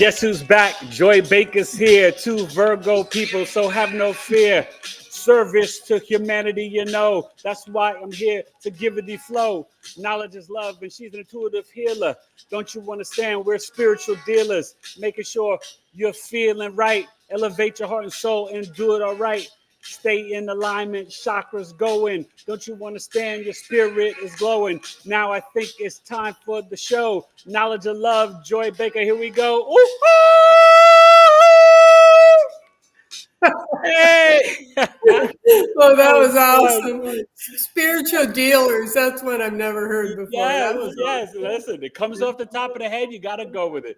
Guess who's back? Joybaker's here. Two Virgo people, so have no fear. Service to humanity, you know. That's why I'm here to give it the flow. Knowledge is love, and she's an intuitive healer. Don't you understand? We're spiritual dealers, making sure you're feeling right. Elevate your heart and soul and do it all right. Stay in alignment, chakras going. Don't you understand? Your spirit is glowing. Now I think it's time for the show. Knowledge of love, Joybaker. Here we go. Ooh, hey! Well, that was awesome. Spiritual dealers. That's one I've never heard before. Yes, Awesome. Listen, it comes off the top of the head. You got to go with it.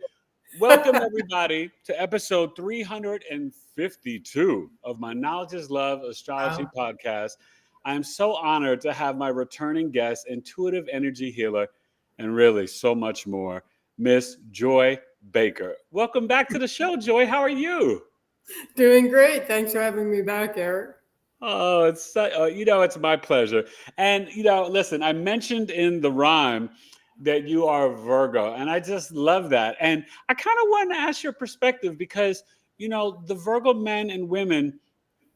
Welcome, everybody, to episode 352 of my Knowledge is Love Astrology podcast. I am so honored to have my returning guest, intuitive energy healer, and really so much more, Miss Joy Baker. Welcome back to the show, Joy. How are you? Doing great. Thanks for having me back, Eric. Oh, it's my pleasure. And, listen, I mentioned in the rhyme that you are a Virgo, and I just love that. And I kind of want to ask your perspective because, the Virgo men and women,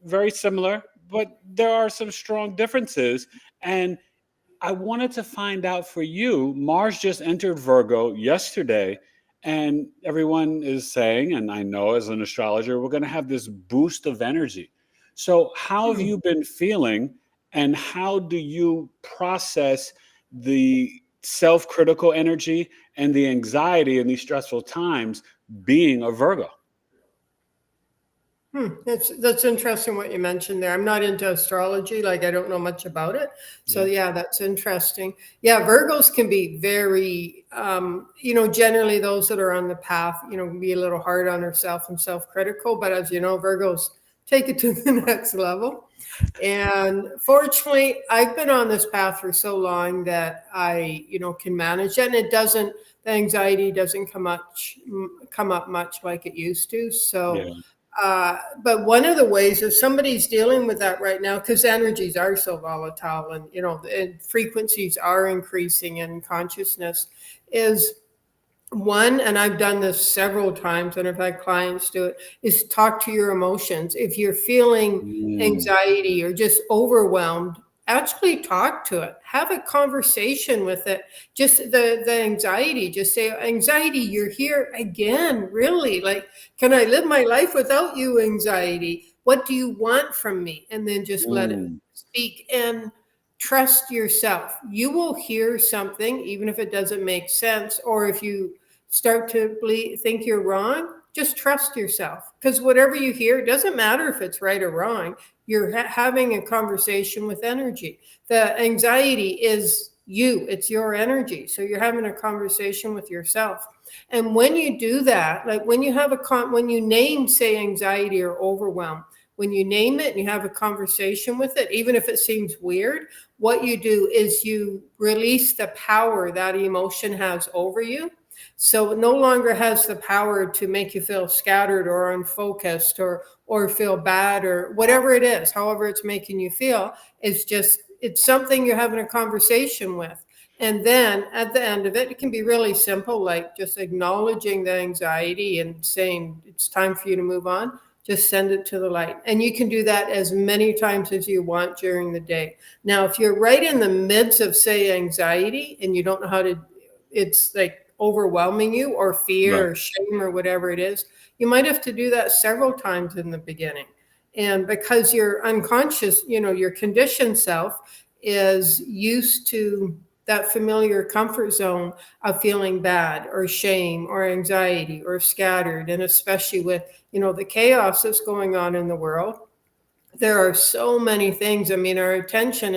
very similar, but there are some strong differences. And I wanted to find out for you, Mars just entered Virgo yesterday, and everyone is saying, and I know as an astrologer, we're going to have this boost of energy. So how have you been feeling, and how do you process the self-critical energy and the anxiety in these stressful times being a Virgo? That's interesting what you mentioned there. I'm not into astrology, I don't know much about it. So yeah, that's interesting. Yeah, Virgos can be very, generally those that are on the path, can be a little hard on herself and self-critical. But as you know, Virgos take it to the next level. And fortunately, I've been on this path for so long that I, can manage it. And the anxiety doesn't come up much like it used to. So, but one of the ways if somebody's dealing with that right now, because energies are so volatile and, and frequencies are increasing in consciousness, is one, and I've done this several times and I've had clients do it, is talk to your emotions. If you're feeling anxiety or just overwhelmed, actually talk to it. Have a conversation with it. Just the anxiety, just say, anxiety, you're here again, really? Can I live my life without you, anxiety? What do you want from me? And then just let it speak and trust yourself. You will hear something, even if it doesn't make sense, or if you start to think you're wrong, just trust yourself. Because whatever you hear, it doesn't matter if it's right or wrong. You're having a conversation with energy. The anxiety is you. It's your energy. So you're having a conversation with yourself. And when you do that, when you have when you name, say, anxiety or overwhelm, when you name it and you have a conversation with it, even if it seems weird, what you do is you release the power that emotion has over you. So it no longer has the power to make you feel scattered or unfocused or feel bad or whatever it is, however it's making you feel. It's something you're having a conversation with. And then at the end of it, it can be really simple, like just acknowledging the anxiety and saying it's time for you to move on. Just send it to the light. And you can do that as many times as you want during the day. Now, if you're right in the midst of, say, anxiety and you don't know how to, it's like overwhelming you or fear or shame or whatever it is, you might have to do that several times in the beginning. And because your unconscious, your conditioned self is used to that familiar comfort zone of feeling bad or shame or anxiety or scattered. And especially with, the chaos that's going on in the world, there are so many things. I mean, our attention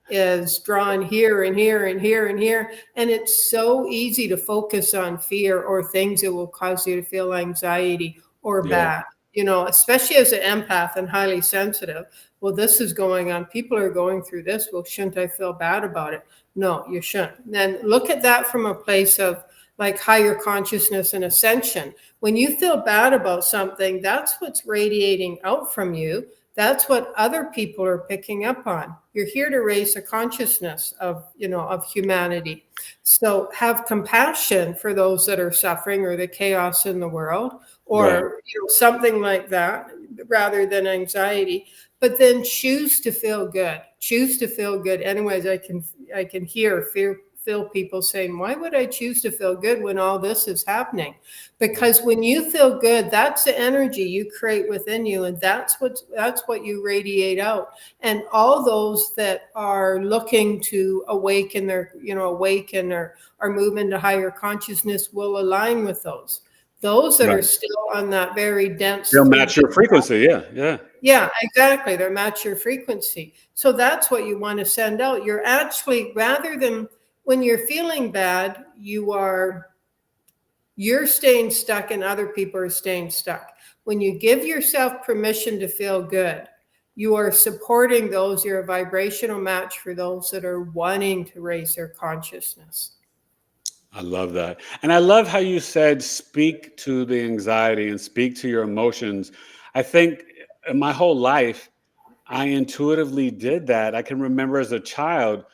is drawn here and here and here and here. And it's so easy to focus on fear or things that will cause you to feel anxiety or bad, especially as an empath and highly sensitive. Well, this is going on. People are going through this. Well, shouldn't I feel bad about it? No, you shouldn't. Then look at that from a place of higher consciousness and ascension. When you feel bad about something, that's what's radiating out from you. that's what other people are picking up on. You're here to raise a consciousness of, of humanity. So have compassion for those that are suffering or the chaos in the world, Right. or something like that, rather than anxiety. But then choose to feel good. Choose to feel good. Anyways, I can feel people saying, why would I choose to feel good when all this is happening? Because when you feel good, that's the energy you create within you, and that's what you radiate out. And all those that are looking to awaken or move into higher consciousness will align with those. Those that are Right. still on that very dense They'll match 3D. your frequency. Yeah. Yeah. Yeah, exactly. They match your frequency. So that's what you want to send out. You're actually, rather than when you're feeling bad, you're staying stuck and other people are staying stuck. When you give yourself permission to feel good, you are supporting those. You're a vibrational match for those that are wanting to raise their consciousness. I love that. And I love how you said speak to the anxiety and speak to your emotions. I think in my whole life, I intuitively did that. I can remember as a child,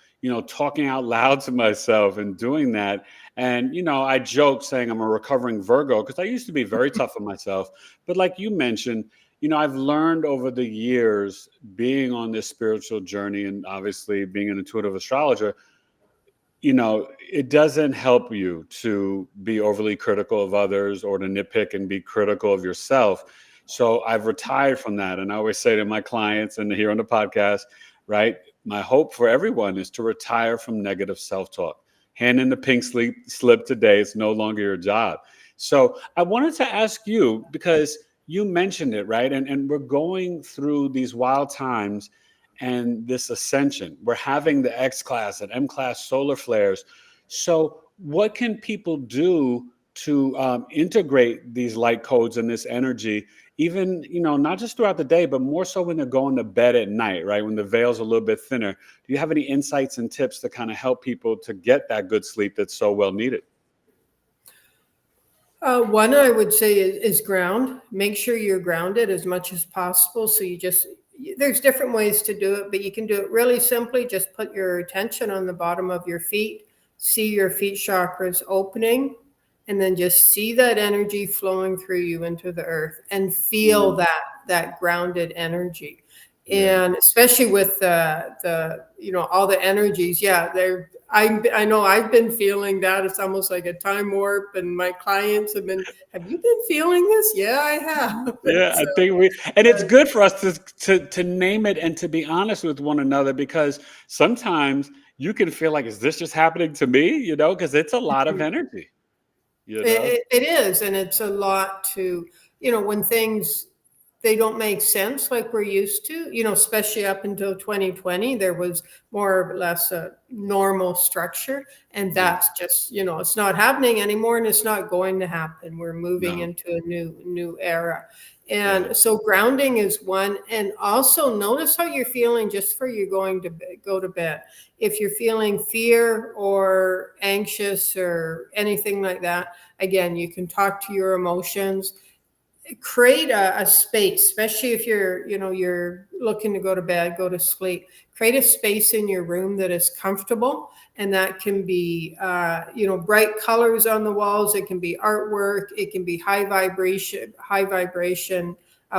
talking out loud to myself and doing that. And, I joke saying I'm a recovering Virgo because I used to be very tough on myself. But like you mentioned, I've learned over the years being on this spiritual journey and obviously being an intuitive astrologer, it doesn't help you to be overly critical of others or to nitpick and be critical of yourself. So I've retired from that. And I always say to my clients and here on the podcast, right? My hope for everyone is to retire from negative self-talk. Hand in the pink slip today. It's no longer your job. So I wanted to ask you, because you mentioned it, right? And we're going through these wild times and this ascension. We're having the X class and M class solar flares. So, what can people do to integrate these light codes and this energy, even not just throughout the day, but more so when they're going to bed at night, right? When the veil's a little bit thinner. Do you have any insights and tips to kind of help people to get that good sleep that's so well needed? One I would say is ground. Make sure you're grounded as much as possible. So there's different ways to do it, but you can do it really simply. Just put your attention on the bottom of your feet, see your feet chakras opening, and then just see that energy flowing through you into the earth and feel that grounded energy. Yeah. And especially with the all the energies, I know I've been feeling that. It's almost like a time warp, and my clients have you been feeling this? Yeah, I have. Yeah, I think and it's good for us to name it and to be honest with one another, because sometimes you can feel like, is this just happening to me? Because it's a lot of energy, It is, and it's a lot to, when things, they don't make sense like we're used to, especially up until 2020, there was more or less a normal structure. And Yeah. that's just, it's not happening anymore, and it's not going to happen. We're moving No. into a new era. Yeah. And so grounding is one. And also notice how you're feeling just for you go to bed. If you're feeling fear or anxious or anything like that, again, you can talk to your emotions. Create a space, especially if you're looking to go to bed, go to sleep. Create a space in your room that is comfortable, and that can be bright colors on the walls. It can be artwork. It can be high vibration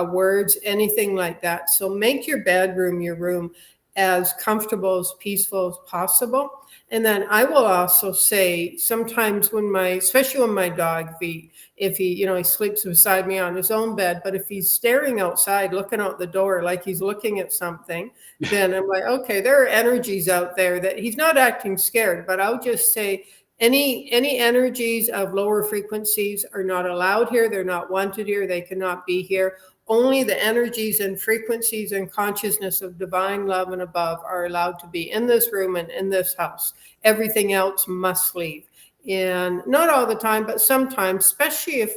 words, anything like that. So make your bedroom, your room, as comfortable, as peaceful as possible. And then I will also say, sometimes especially when my dog, if he sleeps beside me on his own bed, but if he's staring outside, looking out the door like he's looking at something, then I'm like, okay, there are energies out there that he's not acting scared. But I'll just say, any energies of lower frequencies are not allowed here. They're not wanted here. They cannot be here. Only the energies and frequencies and consciousness of divine love and above are allowed to be in this room and in this house. Everything else must leave. And not all the time, but sometimes, especially if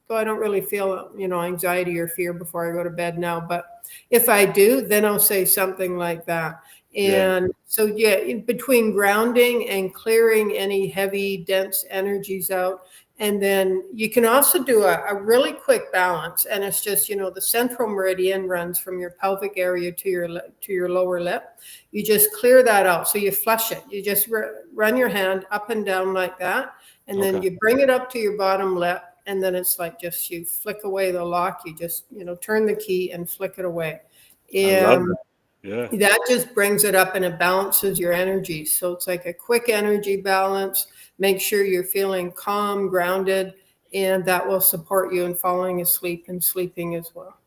I don't really feel, anxiety or fear before I go to bed now. But if I do, then I'll say something like that. Yeah. And so, between grounding and clearing any heavy, dense energies out, And then you can also do a really quick balance. And it's just, the central meridian runs from your pelvic area to your lower lip. You just clear that out. So you flush it. You just run your hand up and down like that. And then you bring it up to your bottom lip. And then it's like just you flick away the lock. You just, turn the key and flick it away. I love that. Yeah. That just brings it up and it balances your energy. So it's like a quick energy balance. Make sure you're feeling calm, grounded, and that will support you in falling asleep and sleeping as well.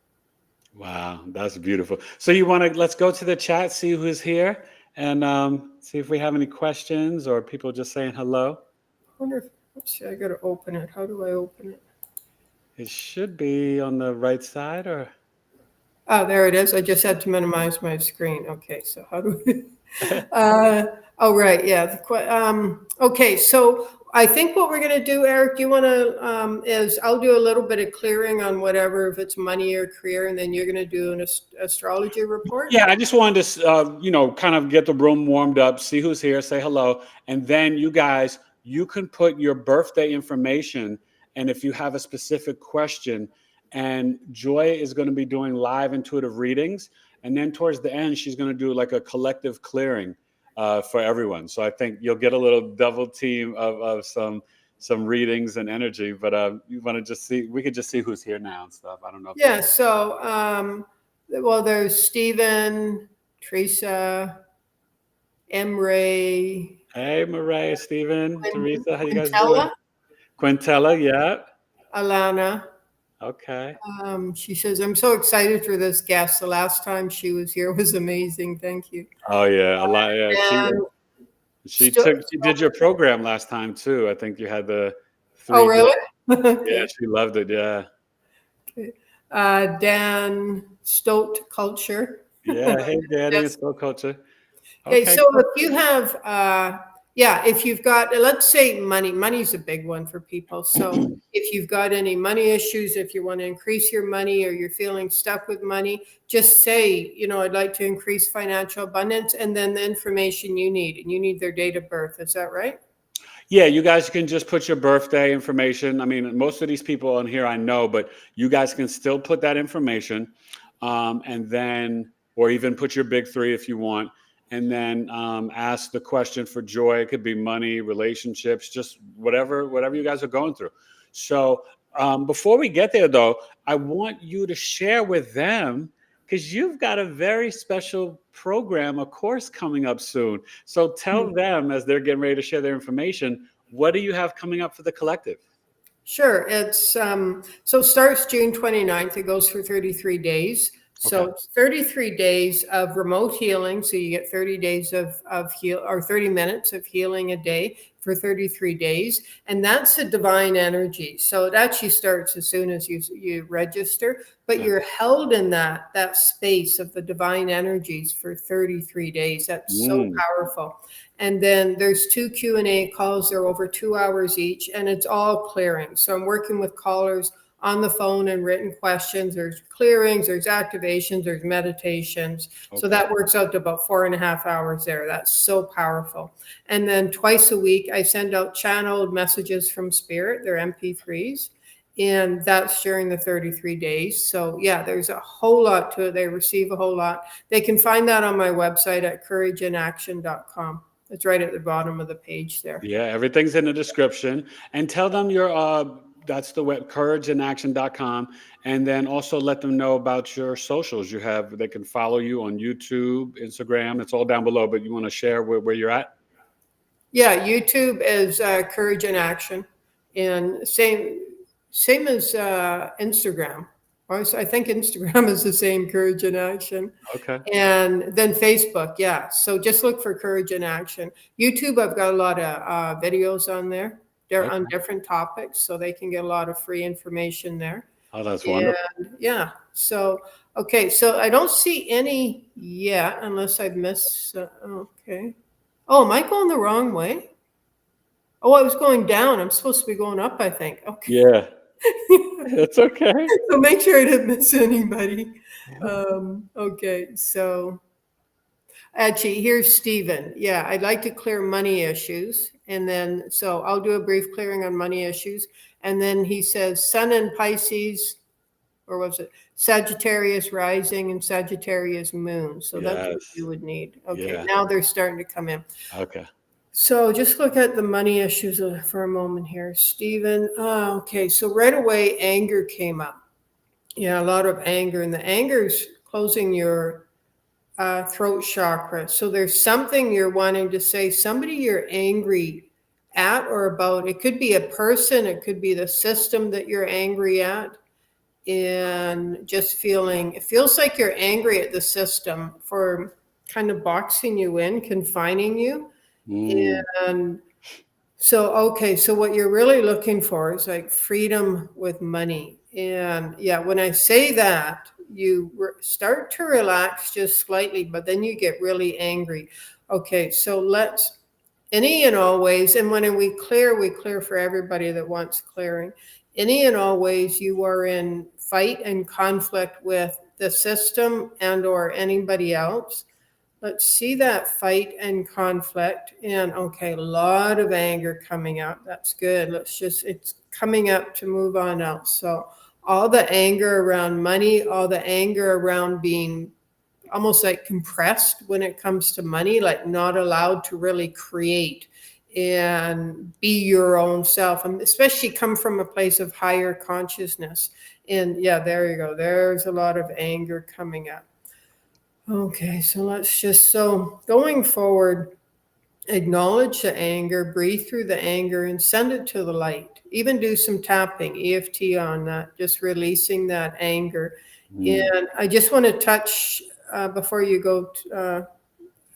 Wow, that's beautiful. So let's go to the chat, see who's here, and see if we have any questions or people just saying hello. I wonder if, let's see, I got to open it. How do I open it? It should be on the right side, or? Oh, there it is. I just had to minimize my screen. Okay, so how do we? Oh, right. Yeah. Okay, so I think what we're going to do, Eric, you want to, is I'll do a little bit of clearing on whatever, if it's money or career, and then you're going to do an astrology report. Yeah, I just wanted to, kind of get the room warmed up, see who's here, say hello, and then you guys, you can put your birthday information, and if you have a specific question, and Joy is going to be doing live intuitive readings, and then towards the end, she's going to do like a collective clearing for everyone. So I think you'll get a little double team of some readings and energy. But you want to just see, we could just see who's here now and stuff. I don't know. Yeah. So, well, there's Stephen, Teresa, Emre. Hey, Murray, Stephen, Teresa, how you guys Quintella? doing? Quintella, yeah. Alana. Okay. She says, I'm so excited for this guest. The last time she was here was amazing. Thank you. Oh yeah, a lot. Yeah, she did your program last time too. I think you had the 3. Oh, really? Okay. Yeah, she loved it. Yeah. Okay. Dan Stote Culture. Yeah. Hey, Danny, Stote Culture. Okay, so if you have, if you've got, let's say money's a big one for people. So if you've got any money issues, if you want to increase your money or you're feeling stuck with money, just say, I'd like to increase financial abundance, and then the information you need, and you need their date of birth. Is that right? Yeah, you guys can just put your birthday information. I mean, most of these people on here I know, but you guys can still put that information, and then, or even put your big 3 if you want. And then ask the question for Joy. It could be money, relationships, just whatever you guys are going through. So before we get there, though, I want you to share with them, because you've got a very special program, a course coming up soon. So tell them, as they're getting ready to share their information, what do you have coming up for the collective? Sure. It's so it starts June 29th. It goes for 33 days. So it's 33 days of remote healing. So you get 30 days of 30 minutes of healing a day for 33 days. And that's a divine energy. So it actually starts as soon as you register, but you're held in that space of the divine energies for 33 days. That's so powerful. And then there's 2 Q&A calls. They're over 2 hours each, and it's all clearing. So I'm working with callers on the phone and written questions. There's clearings, there's activations, there's meditations. So that works out to about 4.5 hours there. That's so powerful. And then twice a week, I send out channeled messages from Spirit. They're MP3s. And that's during the 33 days. So yeah, there's a whole lot to it. They receive a whole lot. They can find that on my website at courageinaction.com. It's right at the bottom of the page there. Yeah, everything's in the description. And tell them that's the web, courageinaction.com. And then also let them know about your socials. They can follow you on YouTube, Instagram. It's all down below, but you want to share where you're at? Yeah, YouTube is Courage in Action, and same as Instagram. I think Instagram is the same, Courage in Action. Okay. And then Facebook, yeah. So just look for Courage in Action. YouTube, I've got a lot of videos on there. They're on different topics, so they can get a lot of free information there. Oh, that's wonderful. Yeah. So, okay. So I don't see any yet, unless I've missed. Okay. Oh, am I going the wrong way? Oh, I was going down. I'm supposed to be going up, I think. Okay. Yeah. It's okay. So make sure I didn't miss anybody. Okay. So, Actually, here's Stephen. Yeah, I'd like to clear money issues. And then, so I'll do a brief clearing on money issues. And then he says, Sun in Pisces, or was it Sagittarius rising and Sagittarius moon? So that's what you Yes. would need. Okay, Yeah. now they're starting to come in. Okay. So just look at the money issues for a moment here, Stephen. Okay, so right away, anger came up. Yeah, a lot of anger, and the anger is closing your throat chakra. So there's something you're wanting to say, somebody you're angry at or about. It could be a person, it could be the system that you're angry at. And just feeling, it feels like you're angry at the system for kind of boxing you in, confining you. And so, okay, so what you're really looking for is like freedom with money. And yeah, when I say that, you start to relax just slightly, but then you get really angry. Okay, so let's, any and all ways, and when we clear for everybody that wants clearing. Any and all ways you are in fight and conflict with the system and or anybody else. Let's see that fight and conflict. And okay, a lot of anger coming up. That's good. Let's just, it's coming up to move on out. So all the anger around money, all the anger around being almost like compressed when it comes to money, like not allowed to really create and be your own self, and especially come from a place of higher consciousness. And yeah, there you go. There's a lot of anger coming up. Okay, so let's just, so going forward, acknowledge the anger, breathe through the anger, and send it to the light. Even do some tapping, EFT on that, just releasing that anger. And I just want to touch, before you go,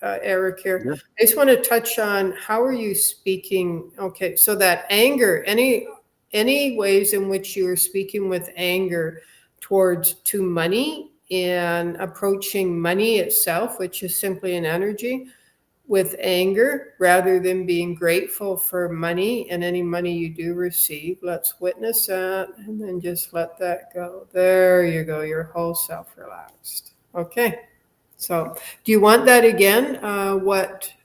Eric here, Yeah. I just want to touch on how are you speaking? Okay, so that anger, any ways in which you are speaking with anger towards to money and approaching money itself, which is simply an energy, with anger rather than being grateful for money and any money you do receive. Let's witness that and then just let that go. There you go. Your whole self relaxed. Okay. So do you want that again? No,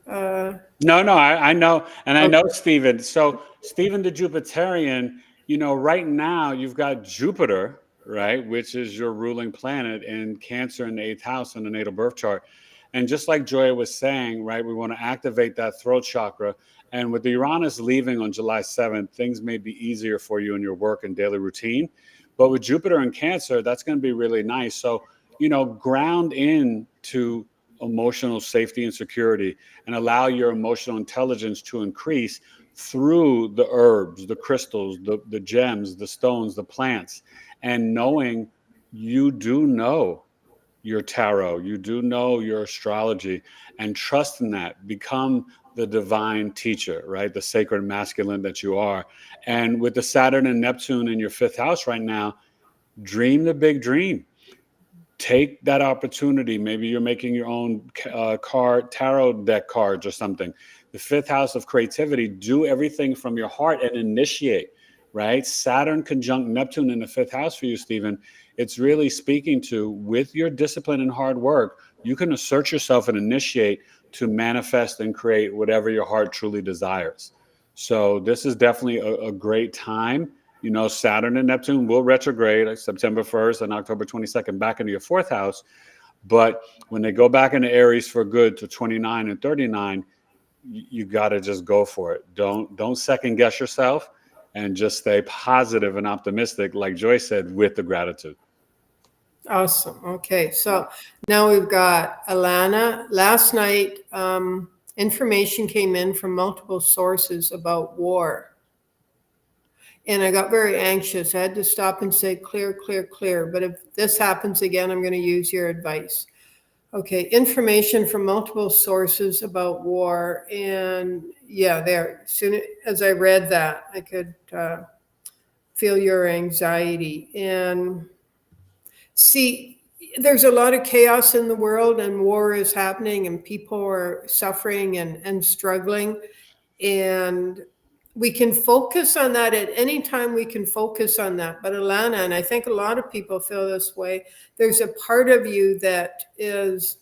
I know. And I Okay. know Stephen. So, Stephen the Jupiterian, right now you've got Jupiter, right, which is your ruling planet in Cancer in the eighth house in the natal birth chart. And just like Joya was saying, right, we want to activate that throat chakra. And with the Uranus leaving on July 7th, things may be easier for you in your work and daily routine. But with Jupiter in Cancer, that's going to be really nice. So, ground in to emotional safety and security and allow your emotional intelligence to increase through the herbs, the crystals, the gems, the stones, the plants, and knowing you do know your tarot, you do know your astrology, and trust in that. Become the divine teacher, right? The sacred masculine that you are. And with the Saturn and Neptune in your fifth house right now, dream the big dream. Take that opportunity. Maybe you're making your own tarot deck cards or something. The fifth house of creativity, do everything from your heart and initiate, right? Saturn conjunct Neptune in the fifth house for you, Stephen. It's really speaking to, with your discipline and hard work, you can assert yourself and initiate to manifest and create whatever your heart truly desires. So this is definitely a great time. Saturn and Neptune will retrograde like September 1st and October 22nd back into your fourth house. But when they go back into Aries for good to 29 and 39, you got to just go for it. Don't second guess yourself and just stay positive and optimistic, like Joyce said, with the gratitude. Awesome. Okay. So now we've got Alana. Last night, information came in from multiple sources about war. And I got very anxious. I had to stop and say, clear, clear, clear. But if this happens again, I'm going to use your advice. Okay, information from multiple sources about war. And yeah, there, as soon as I read that, I could feel your anxiety. And see, there's a lot of chaos in the world, and war is happening, and people are suffering and struggling. And we can focus on that at any time. We can focus on that. But Alana, and I think a lot of people feel this way, there's a part of you that is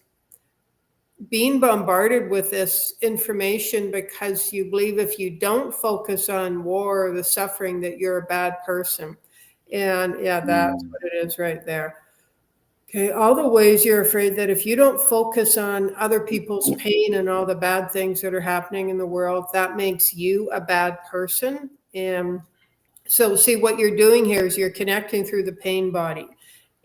being bombarded with this information because you believe if you don't focus on war or the suffering that you're a bad person. And yeah, that's Mm. what it is right there. Okay, all the ways you're afraid that if you don't focus on other people's pain and all the bad things that are happening in the world, that makes you a bad person. And so, see, what you're doing here is you're connecting through the pain body.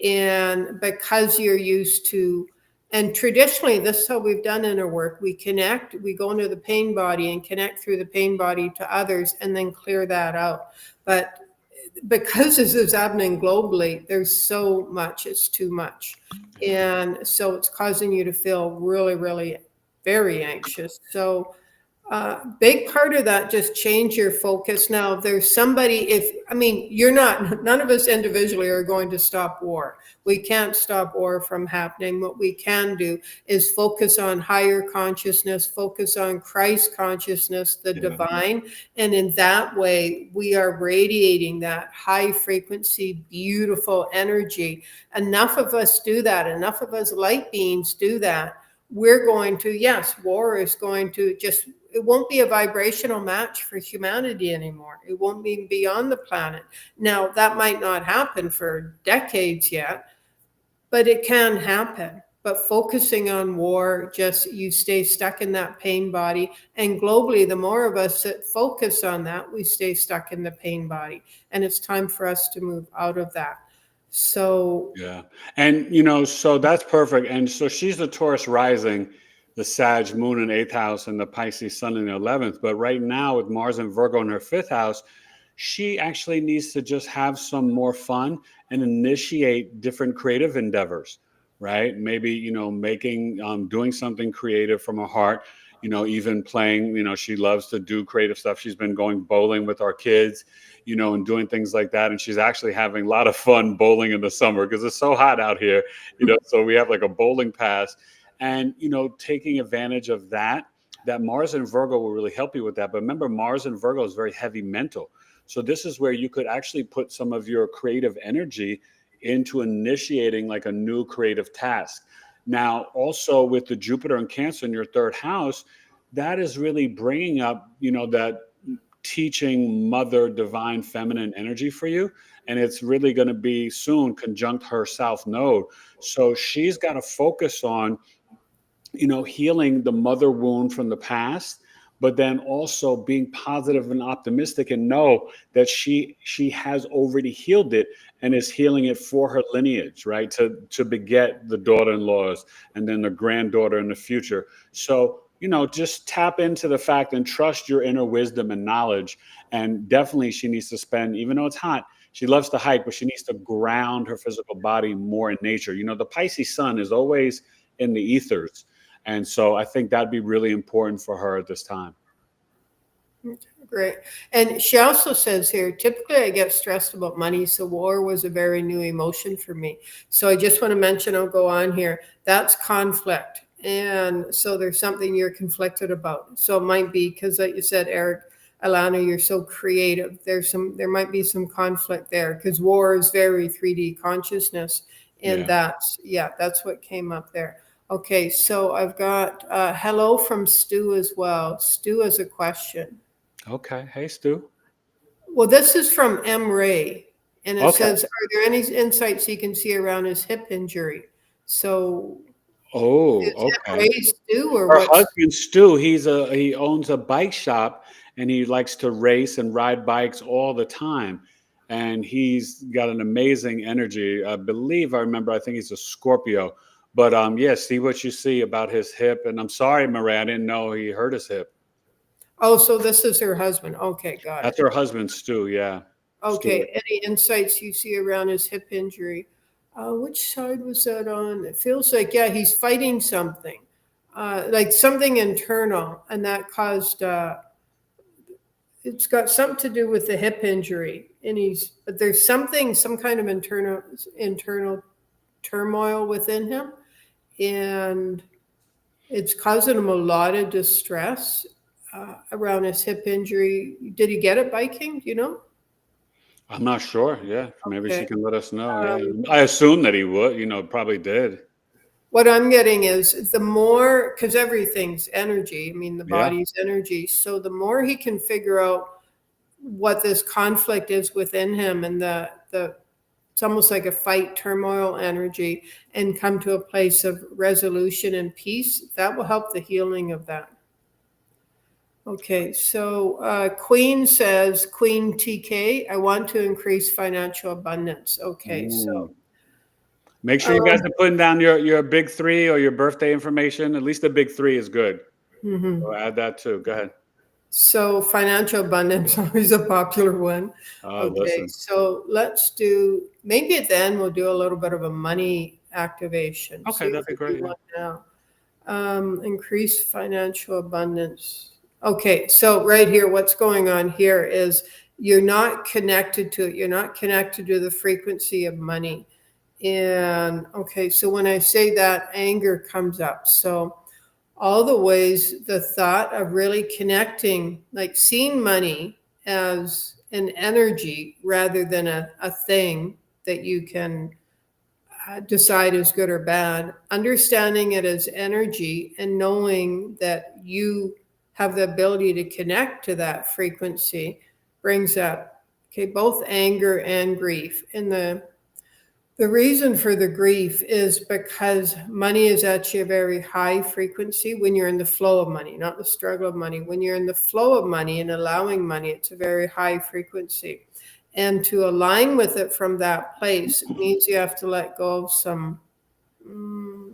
And because you're used to, and traditionally, this is how we've done inner work. We connect, we go into the pain body and connect through the pain body to others and then clear that out. But because this is happening globally, there's so much, it's too much. And so it's causing you to feel really, really very anxious. So big part of that, just change your focus. Now, if there's somebody, you're not, none of us individually are going to stop war. We can't stop war from happening. What we can do is focus on higher consciousness, focus on Christ consciousness, the divine. And in that way, we are radiating that high frequency, beautiful energy. Enough of us do that. Enough of us light beings do that. We're going to, yes, war is going to just, it won't be a vibrational match for humanity anymore. It won't be on the planet. Now, that might not happen for decades yet, but it can happen. But focusing on war, just you stay stuck in that pain body. And globally, the more of us that focus on that, we stay stuck in the pain body. And it's time for us to move out of that. So, Yeah. And, so that's perfect. And so she's the Taurus rising, the Sag moon in eighth house, and the Pisces sun in the 11th. But right now, with Mars and Virgo in her fifth house, she actually needs to just have some more fun and initiate different creative endeavors, right? Maybe, doing something creative from her heart, even playing, she loves to do creative stuff. She's been going bowling with our kids, and doing things like that. And she's actually having a lot of fun bowling in the summer because it's so hot out here, so we have like a bowling pass and, taking advantage of that Mars and Virgo will really help you with that. But remember, Mars and Virgo is very heavy mental. So this is where you could actually put some of your creative energy into initiating like a new creative task. Now, also with the Jupiter and Cancer in your third house, that is really bringing up, that teaching mother divine feminine energy for you. And it's really going to be soon conjunct her south node. So she's got to focus on, healing the mother wound from the past, but then also being positive and optimistic and know that she has already healed it and is healing it for her lineage, right? To beget the daughter-in-laws and then the granddaughter in the future. So, just tap into the fact and trust your inner wisdom and knowledge. And definitely she needs to spend, even though it's hot, she loves to hike, but she needs to ground her physical body more in nature. The Pisces sun is always in the ethers. And so I think that'd be really important for her at this time. Great. And she also says here, typically I get stressed about money. So war was a very new emotion for me. So I just want to mention, I'll go on here. That's conflict. And so there's something you're conflicted about. So it might be because, like you said, Eric, Alana, you're so creative. There might be some conflict there because war is very 3D consciousness. And that's what came up there. Okay, so I've got hello from Stu as well. Stu has a question. Okay. Hey, Stu. Well, this is from M. Ray, and it Okay. says, are there any insights you can see around his hip injury? So Oh, is it okay. Ray Stu or Her what's? husband Stu, he owns a bike shop and he likes to race and ride bikes all the time. And he's got an amazing energy. I believe I think he's a Scorpio. But yeah, see what you see about his hip. And I'm sorry, Maria, I didn't know he hurt his hip. Oh, so this is her husband. Okay, got That's it. her husband, Stu, yeah. Stuart. Okay, any insights you see around his hip injury? Which side was that on? It feels like, yeah, he's fighting something, like something internal, and that caused, it's got something to do with the hip injury. But there's some kind of internal turmoil within him, and it's causing him a lot of distress around his hip injury. Did he get it biking? Do you know? I'm not sure. Yeah, maybe she Okay. can let us know. Yeah, Um, I assume that he would. Probably did. what I'm getting is the more, because everything's energy. I mean, the Yeah. body's energy. So the more he can figure out what this conflict is within him, and the it's almost like a fight, turmoil energy, and come to a place of resolution and peace, that will help the healing of that. Okay, so Queen says, Queen TK, I want to increase financial abundance. Okay, so make sure you guys are putting down your big three or your birthday information. At least the big three is good. So add that too. Go ahead. So financial abundance always a popular one. Okay, Listen. so let's do, maybe at the end we'll do a little bit of a money activation. Okay, that'd be great. One now. Increase financial abundance. Okay, so right here, what's going on here is you're not connected to it. You're not connected to the frequency of money. And okay, so when I say that, anger comes up. So all the ways, the thought of really connecting, like seeing money as an energy rather than a thing that you can decide is good or bad, understanding it as energy and knowing that you have the ability to connect to that frequency brings up, okay, both anger and grief. And the reason for the grief is because money is actually a very high frequency when you're in the flow of money, not the struggle of money. When you're in the flow of money and allowing money, it's a very high frequency. And to align with it from that place means you have to let go of some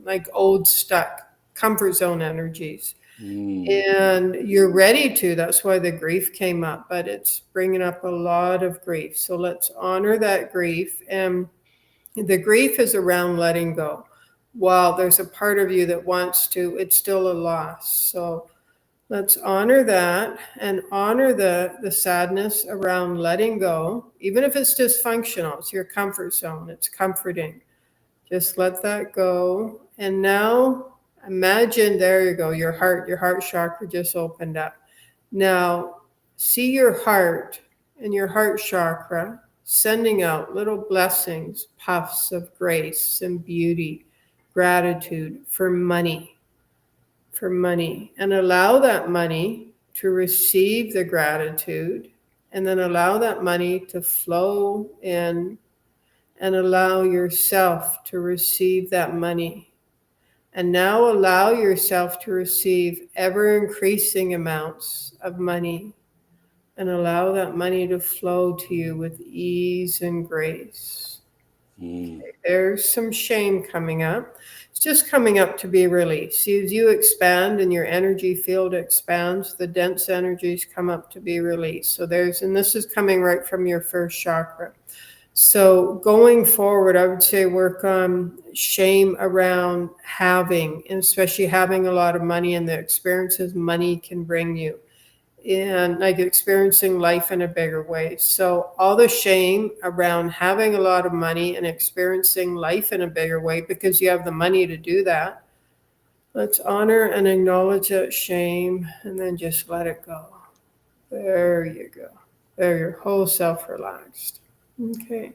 like old stuck comfort zone energies. And you're ready to. That's why the grief came up, but it's bringing up a lot of grief. So let's honor that grief. And the grief is around letting go. While there's a part of you that wants to, it's still a loss. So let's honor that and honor the sadness around letting go, even if it's dysfunctional. It's your comfort zone. It's comforting. Just let that go. And now imagine, there you go, your heart chakra just opened up. Now see your heart and your heart chakra sending out little blessings, puffs of grace and beauty, gratitude for money, and allow that money to receive the gratitude, and then allow that money to flow in, and allow yourself to receive that money. And now allow yourself to receive ever increasing amounts of money, and allow that money to flow to you with ease and grace. Okay, there's some shame coming up. It's just coming up to be released. See, as you expand and your energy field expands, the dense energies come up to be released. So and this is coming right from your first chakra. So going forward, I would say work on shame around having, and especially having a lot of money and the experiences money can bring you, and like experiencing life in a bigger way. So all the shame around having a lot of money and experiencing life in a bigger way because you have the money to do that. Let's honor and acknowledge that shame and then just let it go. There you go. There, your whole self relaxed. Okay.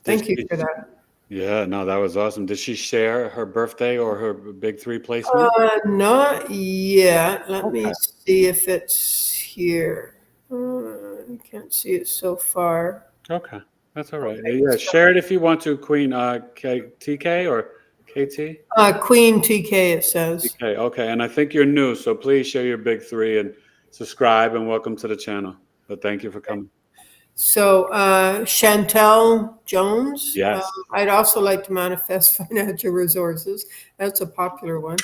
Thank you for that. Yeah, no, that was awesome. Did she share her birthday or her big three placement? Not yet. Let me see if it's here. I can't see it so far. Okay, that's all right. Yeah, share it if you want to, Queen TK or KT? Queen TK, it says. TK, okay, and I think you're new, so please share your big three and subscribe and welcome to the channel. But thank you for coming. So Chantel Jones. Yes. I'd also like to manifest financial resources. That's a popular one.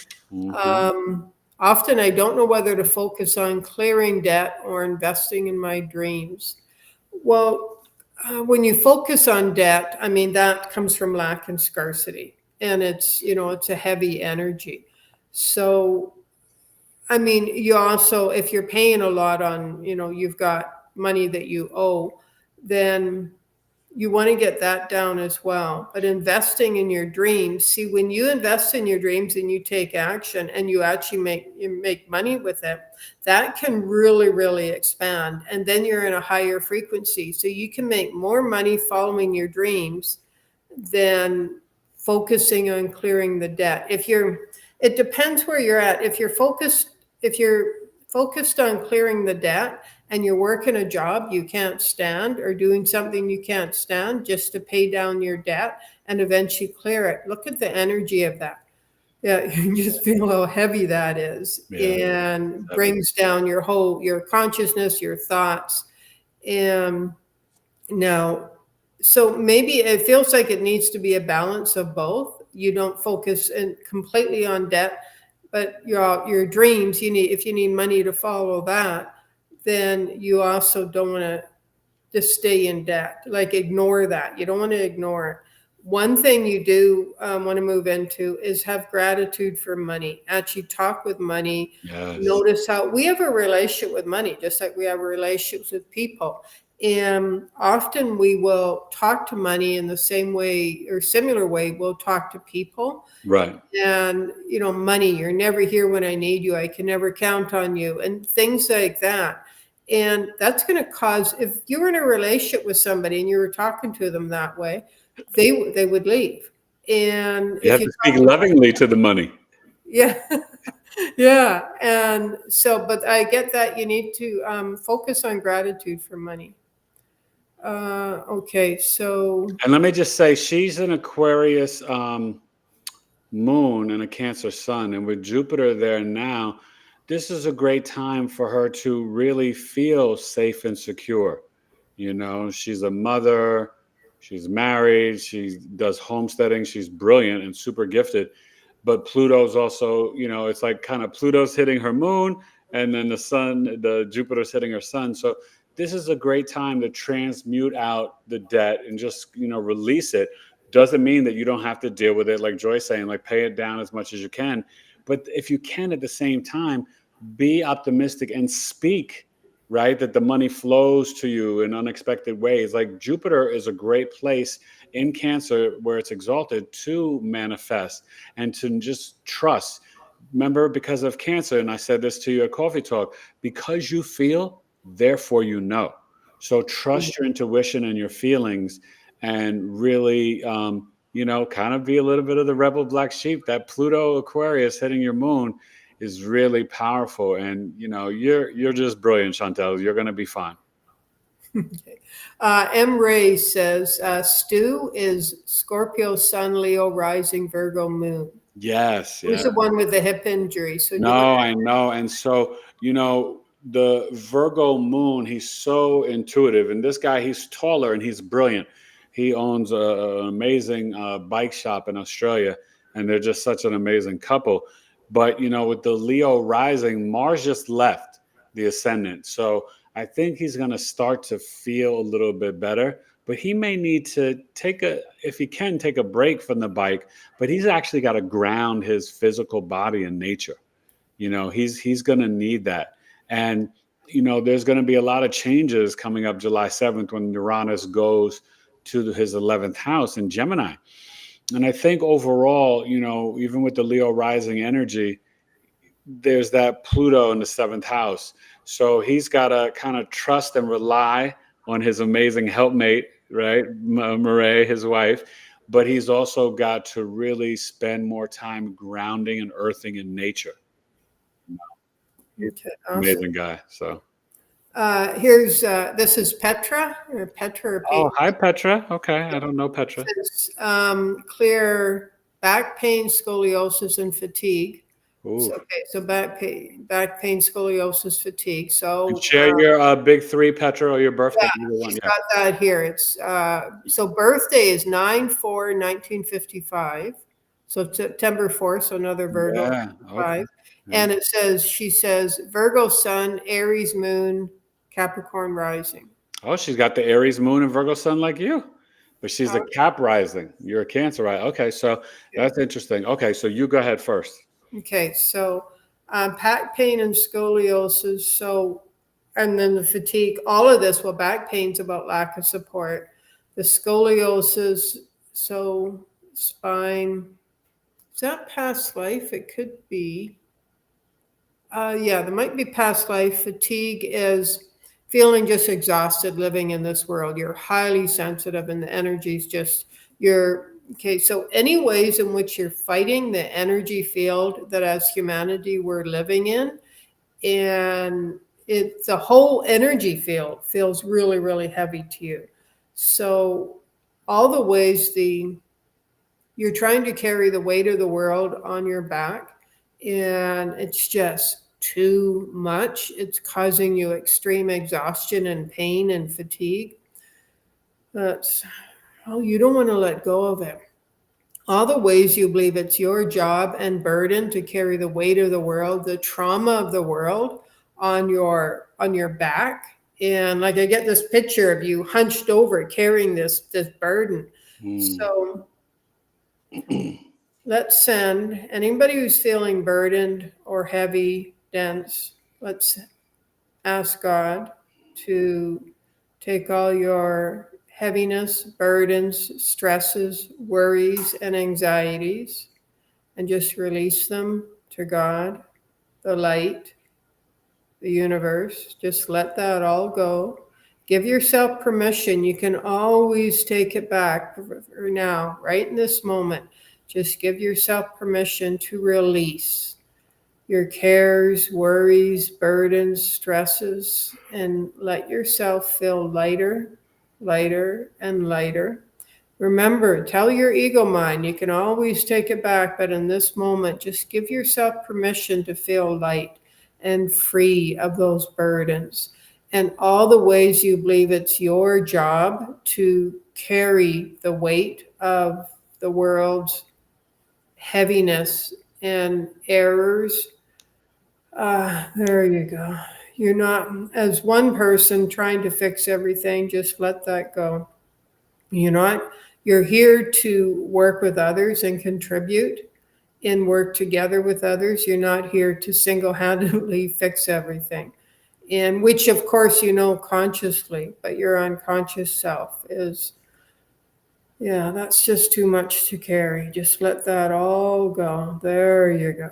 Often I don't know whether to focus on clearing debt or investing in my dreams. Well, when you focus on debt, I mean, that comes from lack and scarcity. And it's a heavy energy. So, I mean, you also, if you're paying a lot on, you've got money that you owe, then you want to get that down as well. But investing in your dreams, see, when you invest in your dreams and you take action and you actually make money with it, that can really, really expand. And then you're in a higher frequency. So you can make more money following your dreams than focusing on clearing the debt. It depends where you're at. If you're focused on clearing the debt and you're working a job you can't stand or doing something you can't stand just to pay down your debt and eventually clear it, look at the energy of that. Yeah, you just feel how heavy that is, and brings down your consciousness, your thoughts. And now, so maybe it feels like it needs to be a balance of both. You don't focus completely on debt, but your dreams, if you need money to follow that, then you also don't want to just stay in debt, like ignore that. You don't want to ignore it. One thing you do want to move into is have gratitude for money. Actually talk with money. Yes. Notice how we have a relationship with money, just like we have relationships with people. And often we will talk to money in the same way or similar way we'll talk to people. Right. And, money, you're never here when I need you. I can never count on you, and things like that. And that's going to cause, if you were in a relationship with somebody and you were talking to them that way, they would leave. And you have to speak lovingly to the money. Yeah. Yeah. And so, but I get that you need to focus on gratitude for money. Okay. So. And let me just say, she's an Aquarius moon and a Cancer sun. And with Jupiter there now, this is a great time for her to really feel safe and secure. She's a mother, she's married, she does homesteading, she's brilliant and super gifted. But Pluto's also, it's like kind of Pluto's hitting her moon, and then the Jupiter's hitting her sun. So this is a great time to transmute out the debt and just, release it. Doesn't mean that you don't have to deal with it, like Joy's saying, like pay it down as much as you can. But if you can at the same time, be optimistic and speak, right? That the money flows to you in unexpected ways. Like Jupiter is a great place in Cancer where it's exalted to manifest and to just trust. Remember, because of Cancer, and I said this to you at Coffee Talk, because you feel, therefore you know. So trust your intuition and your feelings, and really, kind of be a little bit of the rebel black sheep. That Pluto Aquarius hitting your moon is really powerful, and you're just brilliant, Chantel. You're going to be fine. Okay. M. Ray says Stu is Scorpio Sun, Leo Rising, Virgo Moon. Yes. Who's the one with the hip injury? So no, I know. And so, the Virgo Moon, he's so intuitive. And this guy, he's taller and he's brilliant. He owns an amazing bike shop in Australia, and they're just such an amazing couple. But, with the Leo rising, Mars just left the ascendant. So I think he's going to start to feel a little bit better. But he may need to if he can, take a break from the bike. But he's actually got to ground his physical body in nature. He's going to need that. And, there's going to be a lot of changes coming up July 7th when Uranus goes to his 11th house in Gemini. And I think overall, even with the Leo rising energy, there's that Pluto in the 7th house. So he's got to kind of trust and rely on his amazing helpmate, right? Marae, his wife. But he's also got to really spend more time grounding and earthing in nature. Okay, awesome. Amazing guy. So here's this is Petra or Petra. Oh, hi Petra. Okay, I don't know Petra. It's, clear back pain, scoliosis, and fatigue. So back pain, scoliosis, fatigue. So and share your big three, Petra, or your birthday. Yeah, he's got that here. It's so birthday is 9/4/1955. So September 4th, so another Virgo. Yeah, okay. And she says Virgo Sun, Aries Moon, Capricorn Rising. Oh, she's got the Aries Moon and Virgo Sun like you. But she's a Cap rising. You're a Cancer, right? Okay, so that's interesting. Okay, so you go ahead first. Okay, so back pain and scoliosis. So, and then the fatigue. All of this, well, back pain's about lack of support. The scoliosis, so spine. Is that past life? It could be. Yeah, there might be past life. Fatigue is feeling just exhausted living in this world. You're highly sensitive, and the energy's just, you're Okay, so any ways in which you're fighting the energy field that as humanity we're living in, and the whole energy field feels really, really heavy to you. So all the ways you're trying to carry the weight of the world on your back, and it's just too much. It's causing you extreme exhaustion and pain and fatigue. That's, oh, you don't want to let go of it. All the ways you believe it's your job and burden to carry the weight of the world, the trauma of the world on your back. And like I get this picture of you hunched over carrying this burden. So let's send anybody who's feeling burdened or heavy, dense, let's ask God to take all your heaviness, burdens, stresses, worries, and anxieties and just release them to God, the light, the universe. Just let that all go. Give yourself permission. You can always take it back for now, right in this moment. Just give yourself permission to release your cares, worries, burdens, stresses, and let yourself feel lighter, lighter, and lighter. Remember, tell your ego mind you can always take it back, but in this moment, just give yourself permission to feel light and free of those burdens and all the ways you believe it's your job to carry the weight of the world's heaviness and errors. There you go. You're not, as one person trying to fix everything, just let that go. You're not, you're here to work with others and contribute and work together with others. You're not here to single-handedly fix everything. And which, of course, you know consciously, but your unconscious self is, yeah, that's just too much to carry. Just let that all go. There you go.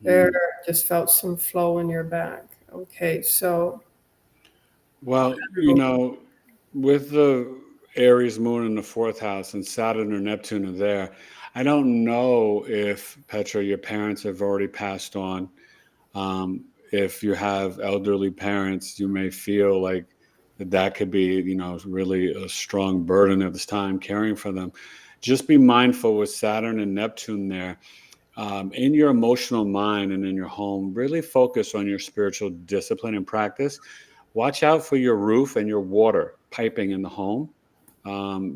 There, just felt some flow in your back. Okay, so. Well, with the Aries moon in the fourth house and Saturn or Neptune are there, I don't know if, Petra, your parents have already passed on. If you have elderly parents, you may feel like that could be, really a strong burden at this time caring for them. Just be mindful with Saturn and Neptune there. In your emotional mind and in your home, really focus on your spiritual discipline and practice. Watch out for your roof and your water piping in the home,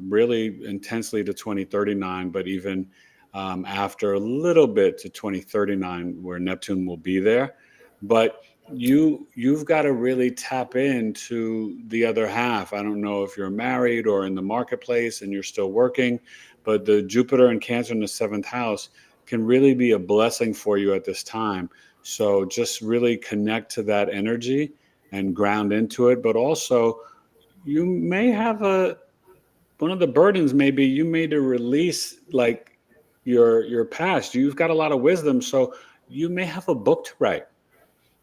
really intensely to 2039, but even after a little bit to 2039, where Neptune will be there. But you've got to really tap into the other half. I don't know if you're married or in the marketplace and you're still working, but the Jupiter and Cancer in the seventh house can really be a blessing for you at this time. So just really connect to that energy and ground into it. But also, you may have one of the burdens may be you made to release like your past. You've got a lot of wisdom, so you may have a book to write.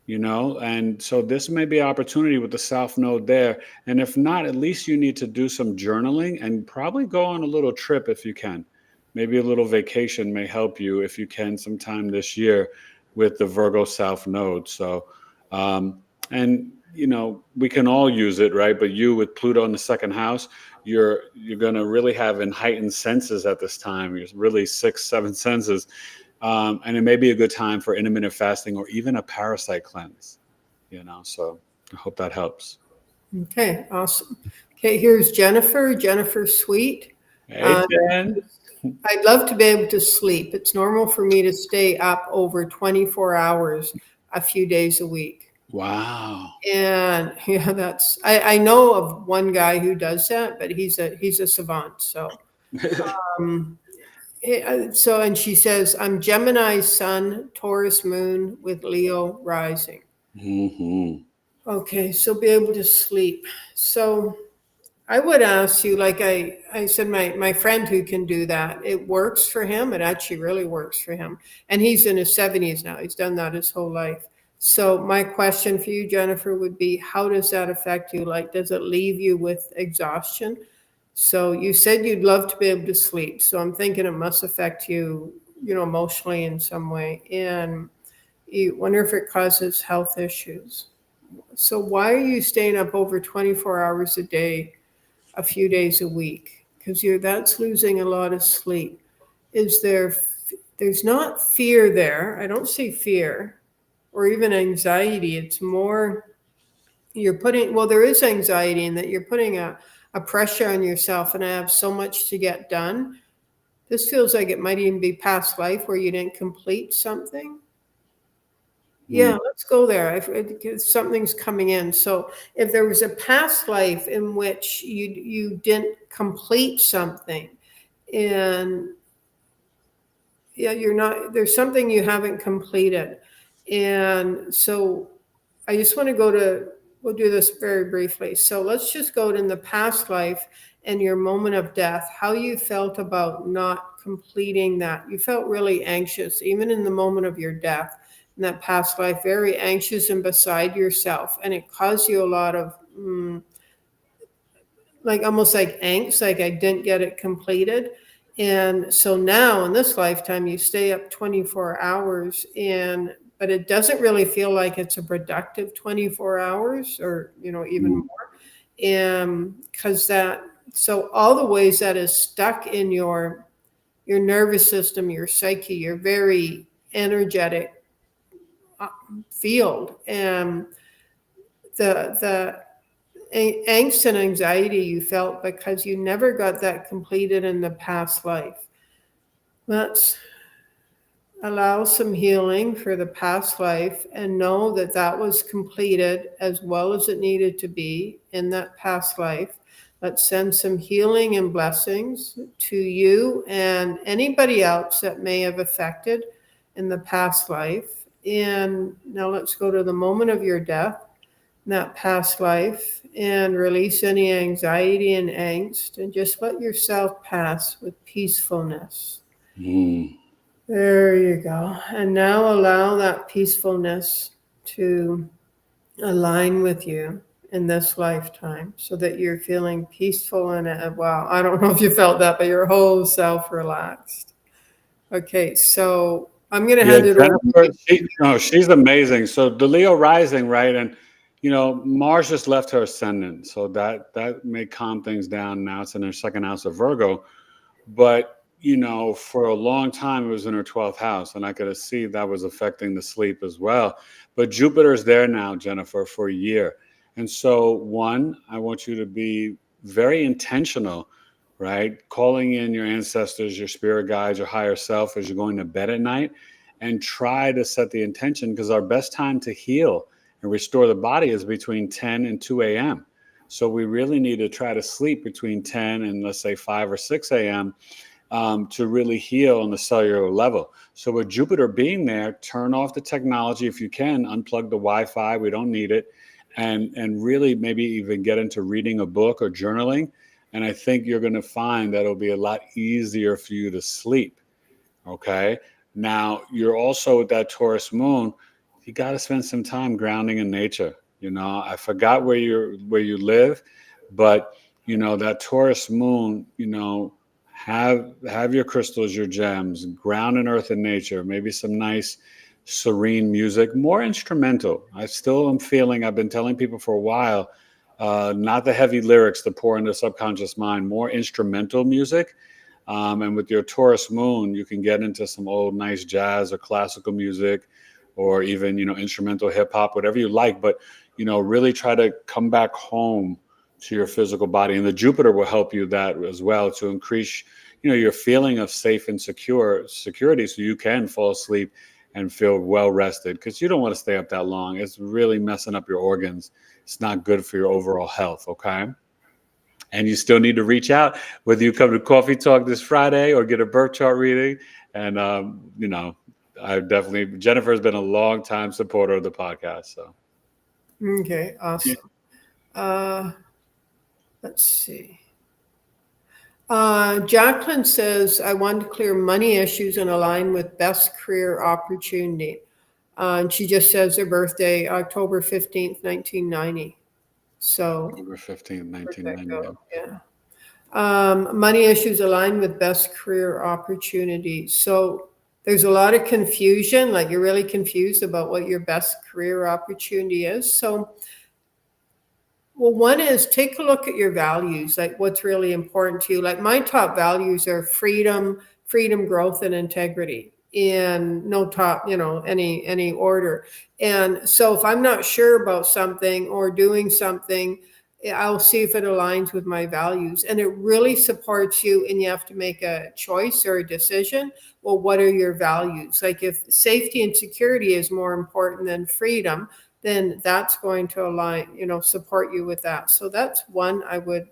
And so this may be an opportunity with the South Node there. And if not, at least you need to do some journaling and probably go on a little trip if you can. Maybe a little vacation may help you if you can sometime this year with the Virgo South Node. So, and we can all use it, right? But you with Pluto in the second house, you're going to really have heightened senses at this time. You're really 6, 7 senses. And it may be a good time for intermittent fasting or even a parasite cleanse, so I hope that helps. Okay, awesome. Okay, here's Jennifer. Jennifer Sweet. Hey, Jen. I'd love to be able to sleep. It's normal for me to stay up over 24 hours a few days a week. Wow. And yeah, I know of one guy who does that, but he's a savant. So, and she says, I'm Gemini Sun, Taurus Moon with Leo rising. Mm-hmm. Okay, so be able to sleep. So I would ask you, like I said, my friend who can do that, it works for him. It actually really works for him. And he's in his 70s now. He's done that his whole life. So my question for you, Jennifer, would be, how does that affect you? Like, does it leave you with exhaustion? So you said you'd love to be able to sleep. So I'm thinking it must affect you, emotionally in some way. And you wonder if it causes health issues. So why are you staying up over 24 hours a day, a few days a week? Because that's losing a lot of sleep. Is there's not fear there. I don't see fear or even anxiety. It's more there is anxiety in that you're putting a pressure on yourself, and I have so much to get done. This feels like it might even be past life where you didn't complete something. Yeah, let's go there. Something's coming in. So if there was a past life in which you didn't complete something, and yeah, there's something you haven't completed. And so I just want to we'll do this very briefly. So let's just go in the past life and your moment of death, how you felt about not completing that. You felt really anxious, even in the moment of your death in that past life, very anxious and beside yourself. And it caused you a lot of almost like angst, like I didn't get it completed. And so now in this lifetime, you stay up 24 hours but it doesn't really feel like it's a productive 24 hours or, even more. And so all the ways that is stuck in your nervous system, your psyche, your very energetic field. And the angst and anxiety you felt because you never got that completed in the past life. Let's allow some healing for the past life and know that that was completed as well as it needed to be in that past life. Let's send some healing and blessings to you and anybody else that may have affected in the past life. And now let's go to the moment of your death, that past life, and release any anxiety and angst and just let yourself pass with peacefulness. There you go. And now allow that peacefulness to align with you in this lifetime so that you're feeling peaceful and wow, I don't know if you felt that, but your whole self relaxed. Okay, so I'm going to hand it over. Jennifer, she's amazing. So the Leo rising, right? And Mars just left her ascendant, so that may calm things down. Now it's in her second house of Virgo, but for a long time it was in her 12th house, and I could see that was affecting the sleep as well. But Jupiter's there now, Jennifer, for a year, and so I want you to be very intentional, right? Calling in your ancestors, your spirit guides, your higher self as you're going to bed at night, and try to set the intention, because our best time to heal and restore the body is between 10 and 2 a.m. So we really need to try to sleep between 10 and let's say 5 or 6 a.m. To really heal on the cellular level. So with Jupiter being there, turn off the technology if you can, unplug the Wi-Fi, we don't need it, and really maybe even get into reading a book or journaling. And I think you're going to find that it'll be a lot easier for you to sleep. Okay. Now you're also with that Taurus moon, you got to spend some time grounding in nature. I forgot where you live, but that Taurus moon, have your crystals, your gems, ground in earth and nature, maybe some nice serene music, more instrumental. I still am feeling, I've been telling people for a while, not the heavy lyrics to pour into the subconscious mind, more instrumental music. And with your Taurus moon, you can get into some old nice jazz or classical music, or even, instrumental hip hop, whatever you like. But, really try to come back home to your physical body. And the Jupiter will help you that as well, to increase, your feeling of safe and security, so you can fall asleep and feel well rested, because you don't want to stay up that long. It's really messing up your organs. It's not good for your overall health. Okay. And you still need to reach out, whether you come to Coffee Talk this Friday or get a birth chart reading. And, Jennifer's been a long time supporter of the podcast. So. Okay, awesome. Let's see. Jacqueline says, I want to clear money issues and align with best career opportunity. And she just says her birthday, October 15th, 1990. So October 15th, 1990. yeah. Money issues align with best career opportunities. So there's a lot of confusion, like you're really confused about what your best career opportunity is. So, well, one is take a look at your values, like what's really important to you. Like my top values are freedom, growth, and integrity. And no top, any order. And so if I'm not sure about something or doing something, I'll see if it aligns with my values. And it really supports you, and you have to make a choice or a decision. Well, what are your values? Like if safety and security is more important than freedom, then that's going to align, support you with that. So that's one I would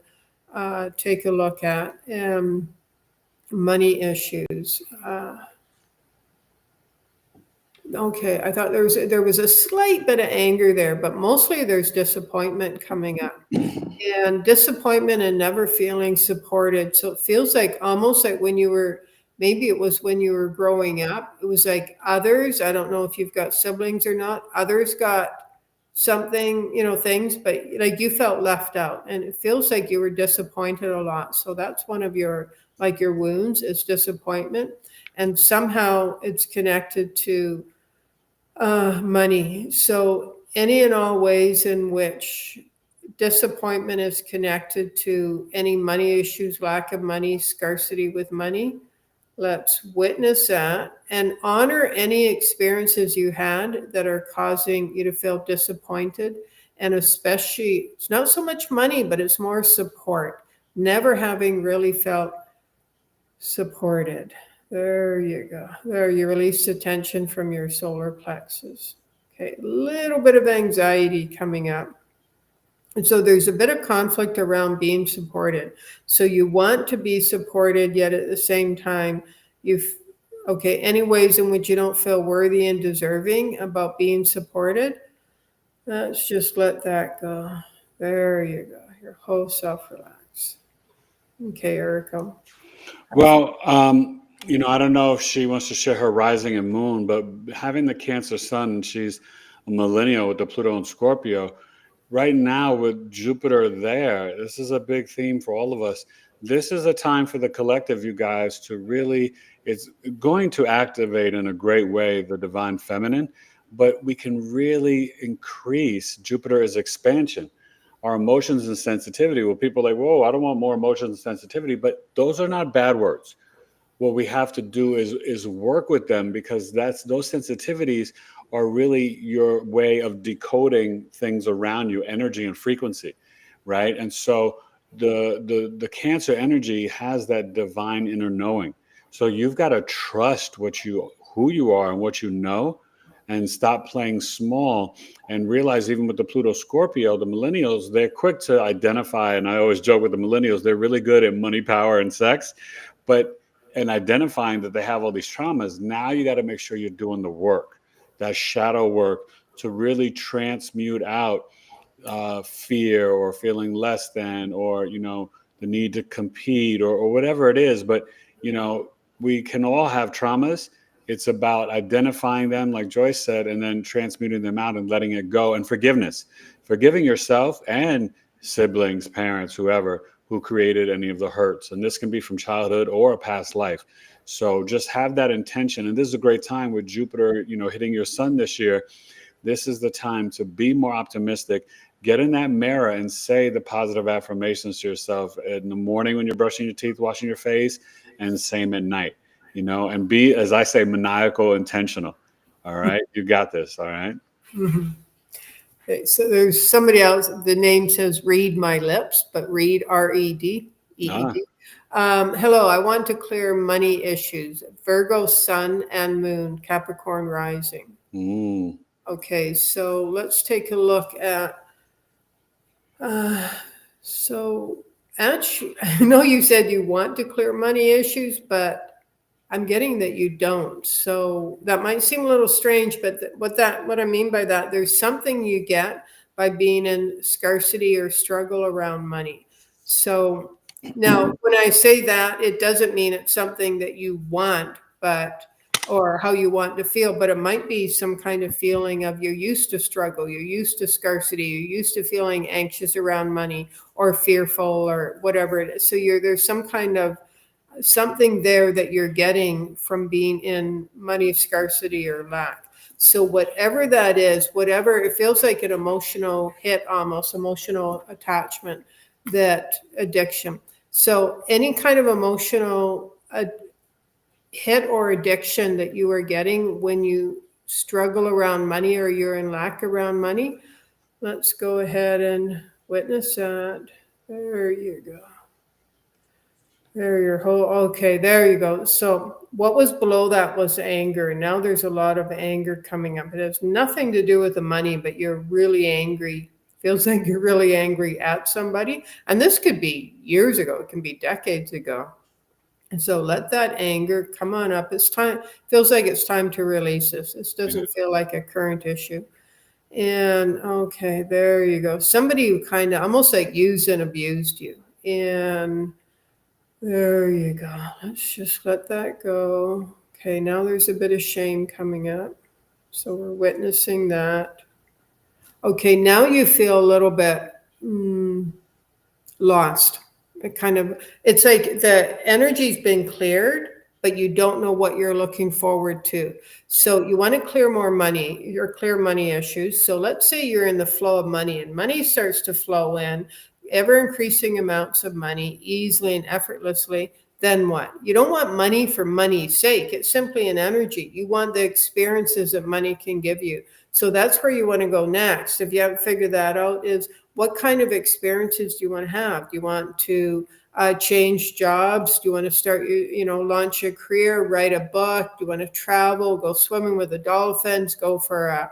take a look at. Money issues. Okay, I thought there was a slight bit of anger there, but mostly there's disappointment coming up. And disappointment and never feeling supported. So it feels like almost like maybe it was when you were growing up, it was like others, I don't know if you've got siblings or not, others got something, things, but like you felt left out, and it feels like you were disappointed a lot. So that's one of your wounds is disappointment. And somehow it's connected to money. So any and all ways in which disappointment is connected to any money issues, lack of money, scarcity with money. Let's witness that and honor any experiences you had that are causing you to feel disappointed. And especially, it's not so much money, but it's more support. Never having really felt supported. There you go. There, you release the tension from your solar plexus. Okay, a little bit of anxiety coming up. And so there's a bit of conflict around being supported. So you want to be supported, yet at the same time, any ways in which you don't feel worthy and deserving about being supported, let's just let that go. There you go. Your whole self relax. Okay, Erica. Well, I don't know if she wants to share her rising and moon, but having the Cancer Sun, she's a millennial with the Pluto and Scorpio. Right now, with Jupiter there, this is a big theme for all of us. This is a time for the collective, you guys, to really, it's going to activate in a great way the divine feminine, but we can really increase. Jupiter is expansion, our emotions and sensitivity. Well, people are like, whoa, I don't want more emotions and sensitivity, but those are not bad words. What we have to do is work with them, because those sensitivities are really your way of decoding things around you, energy and frequency, right? And so the Cancer energy has that divine inner knowing. So you've got to trust who you are and what you know, and stop playing small, and realize, even with the Pluto Scorpio, the millennials, they're quick to identify. And I always joke with the millennials, they're really good at money, power, and sex, but and identifying that they have all these traumas. Now you got to make sure you're doing the work, that shadow work, to really transmute out fear, or feeling less than, or the need to compete, or whatever it is. But we can all have traumas. It's about identifying them, like Joyce said, and then transmuting them out and letting it go. And forgiving yourself and siblings, parents, whoever, who created any of the hurts. And this can be from childhood or a past life. So just have that intention. And this is a great time with Jupiter, hitting your sun this year. This is the time to be more optimistic. Get in that mirror and say the positive affirmations to yourself in the morning when you're brushing your teeth, washing your face, and same at night, and be, as I say, maniacal, intentional. All right. You got this. All right. Mm-hmm. Okay, so there's somebody else. The name says "Read My Lips," but read RED. Hello, I want to clear money issues. Virgo Sun and Moon, Capricorn Rising. Okay, so let's take a look at. So actually, I know you said you want to clear money issues, but I'm getting that you don't. So that might seem a little strange, but what I mean by that, there's something you get by being in scarcity or struggle around money. So now when I say that, it doesn't mean it's something that you want, but or how you want to feel, but it might be some kind of feeling of you're used to struggle, you're used to scarcity, you're used to feeling anxious around money or fearful or whatever it is. So there's some kind of something there that you're getting from being in money scarcity or lack. So whatever that is, whatever, it feels like an emotional hit, almost emotional attachment, that addiction. So any kind of emotional hit or addiction that you are getting when you struggle around money or you're in lack around money, let's go ahead and witness that. There you go. There your whole, okay, there you go. So what was below that was anger. Now there's a lot of anger coming up. It has nothing to do with the money, but you're really angry. Feels like you're really angry at somebody. And this could be years ago. It can be decades ago. And so let that anger come on up. It's time, feels like it's time to release this. This doesn't feel like a current issue. And okay, there you go. Somebody who kind of almost like used and abused you. And there you go. Let's just let that go. Okay, now there's a bit of shame coming up. So we're witnessing that. Okay, now you feel a little bit lost. It's like the energy's been cleared, but you don't know what you're looking forward to. So you want to clear more money, your clear money issues. So let's say you're in the flow of money and money starts to flow in, ever increasing amounts of money easily and effortlessly. Then what? You don't want money for money's sake. It's simply an energy. You want the experiences that money can give you. So that's where you want to go next. If you haven't figured that out, is what kind of experiences do you want to have? Do you want to change jobs? Do you want to start, launch a career, write a book? Do you want to travel, go swimming with the dolphins, go for a,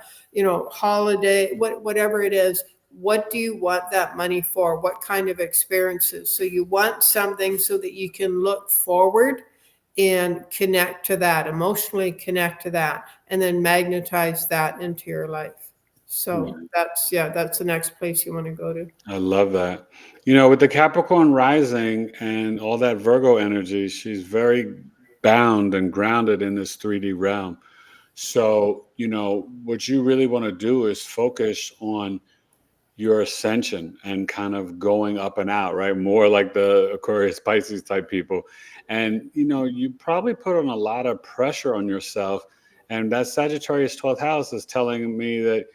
holiday, whatever it is? What do you want that money for? What kind of experiences? So you want something so that you can look forward and connect to that, emotionally connect to that, and then magnetize that into your life. So that's the next place you want to go to. I love that. With the Capricorn rising and all that Virgo energy, she's very bound and grounded in this 3D realm. So, what you really want to do is focus on your ascension and kind of going up and out, right? More like the Aquarius Pisces type people. And, you probably put on a lot of pressure on yourself. And that Sagittarius 12th house is telling me that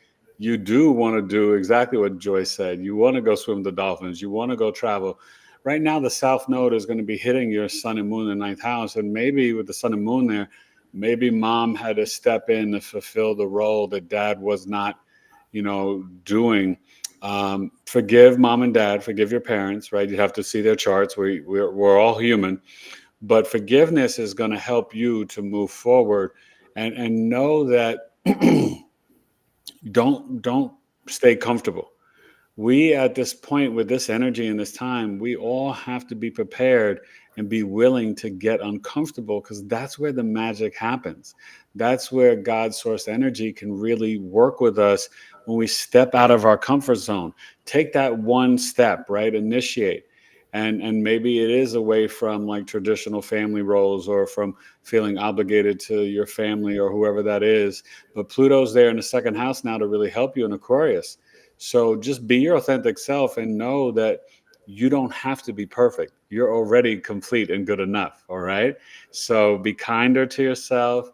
you do want to do exactly what Joyce said. You want to go swim with the dolphins. You want to go travel. Right now, the South Node is going to be hitting your sun and moon in the 9th house. And maybe with the sun and moon there, maybe mom had to step in to fulfill the role that dad was not, doing. Forgive mom and dad, forgive your parents, right? You have to see their charts. We're all human, but forgiveness is going to help you to move forward and know that don't stay comfortable. We at this point with this energy and this time, we all have to be prepared and be willing to get uncomfortable, because that's where the magic happens. That's where God's source energy can really work with us when we step out of our comfort zone. Take that one step, right? Initiate. And maybe it is away from like traditional family roles or from feeling obligated to your family or whoever that is. But Pluto's there in the 2nd house now to really help you in Aquarius. So just be your authentic self and know that you don't have to be perfect. You're already complete and good enough. All right. So be kinder to yourself,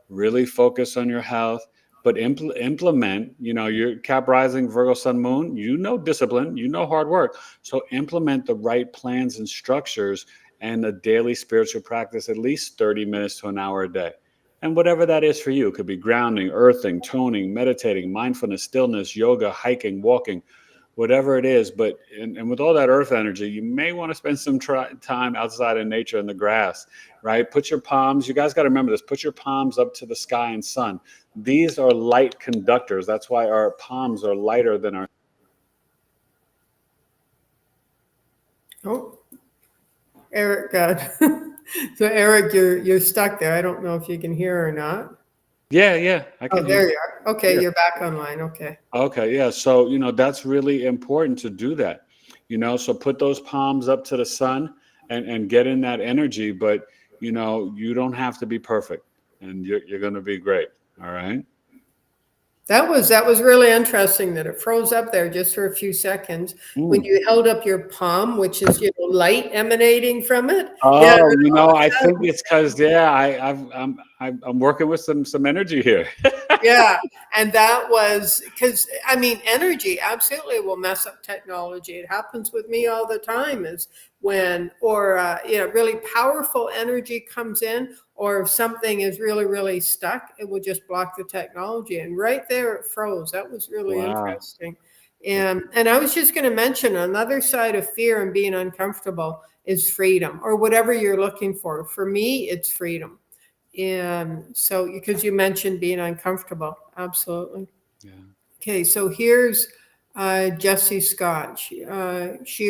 really focus on your health, but implement, your Cap rising, Virgo Sun Moon, discipline, hard work. So implement the right plans and structures and a daily spiritual practice, at least 30 minutes to an hour a day. And whatever that is for you, it could be grounding, earthing, toning, meditating, mindfulness, stillness, yoga, hiking, walking, whatever it is. But and with all that earth energy, you may want to spend some time outside in nature in the grass, right? Put your palms, you guys got to remember this, put your palms up to the sky and sun. These are light conductors. That's why our palms are lighter than our. Oh, Eric, God. So Eric, you're stuck there. I don't know if you can hear or not. Yeah, I can hear. There you are. Okay, Yeah. you're back online. Okay. Okay, yeah. So, that's really important to do that. So put those palms up to the sun and get in that energy, but you don't have to be perfect. and you're going to be great. All right. That was really interesting that it froze up there just for a few seconds when Mm. you held up your palm, which is light emanating from it. Yeah, Oh, all of I a think sudden, it's because I'm working with some energy here. yeah, and that was because I mean, energy absolutely will mess up technology. It happens with me all the time. Is when really powerful energy comes in, or if something is really stuck, it will just block the technology. And right there, it froze. That was really Wow. interesting. And I was just going to mention another side of fear and being uncomfortable is freedom, or whatever you're looking for. For me, it's freedom. And so, because you mentioned being uncomfortable, absolutely. Yeah. Okay, so here's Jesse Scott. She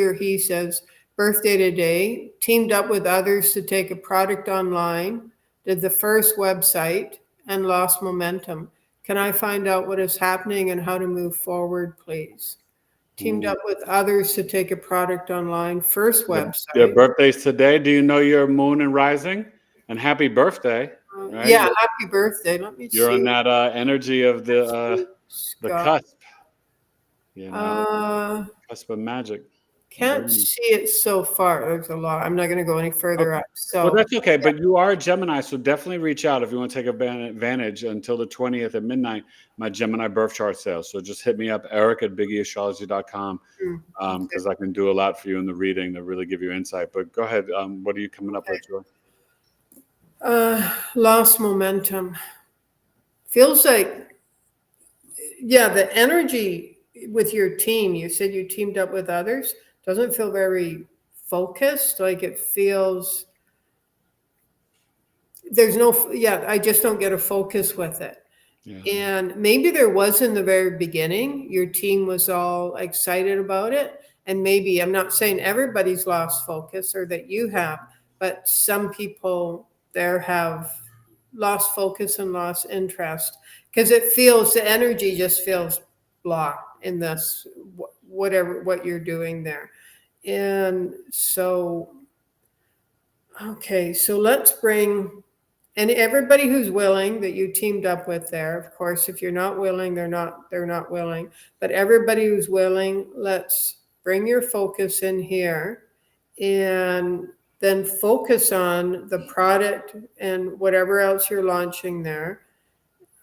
or he says, birthday today, teamed up with others to take a product online, did the first website, and lost momentum. Can I find out what is happening and how to move forward, please? Teamed Ooh. up with others to take a product online, first Their website. birthdays today. Do you know your moon and rising? And happy birthday, right? Yeah, happy birthday. Let me You're on see. that energy of the Scott. cusp, Uh, cusp of magic. can't Brilliant. see it so far. There's a lot. I'm not going to go any further Okay. up. Well, So, that's okay. But you are a Gemini, so definitely reach out if you want to take advantage until the 20th at midnight. My Gemini birth chart sales. So just hit me up, Eric at BigEAstrology.com, okay. because I can do a lot for you in the reading to really give you insight. But go ahead. What are you coming up Okay. with, Joy? Lost momentum. Feels like, yeah, the energy with your team. You said you teamed up with others. Doesn't feel very focused. Like it feels there's no. Yeah, I just don't get a focus with it. Yeah. And maybe there was in the very beginning, your team was all excited about it. And maybe I'm not saying everybody's lost focus or that you have, but some people there have lost focus and lost interest because it feels the energy just feels blah in this, whatever, what you're doing there. And so, okay, so let's bring and everybody who's willing that you teamed up with there. Of course, if you're not willing, they're not willing. But everybody who's willing, let's bring your focus in here and then focus on the product and whatever else you're launching there.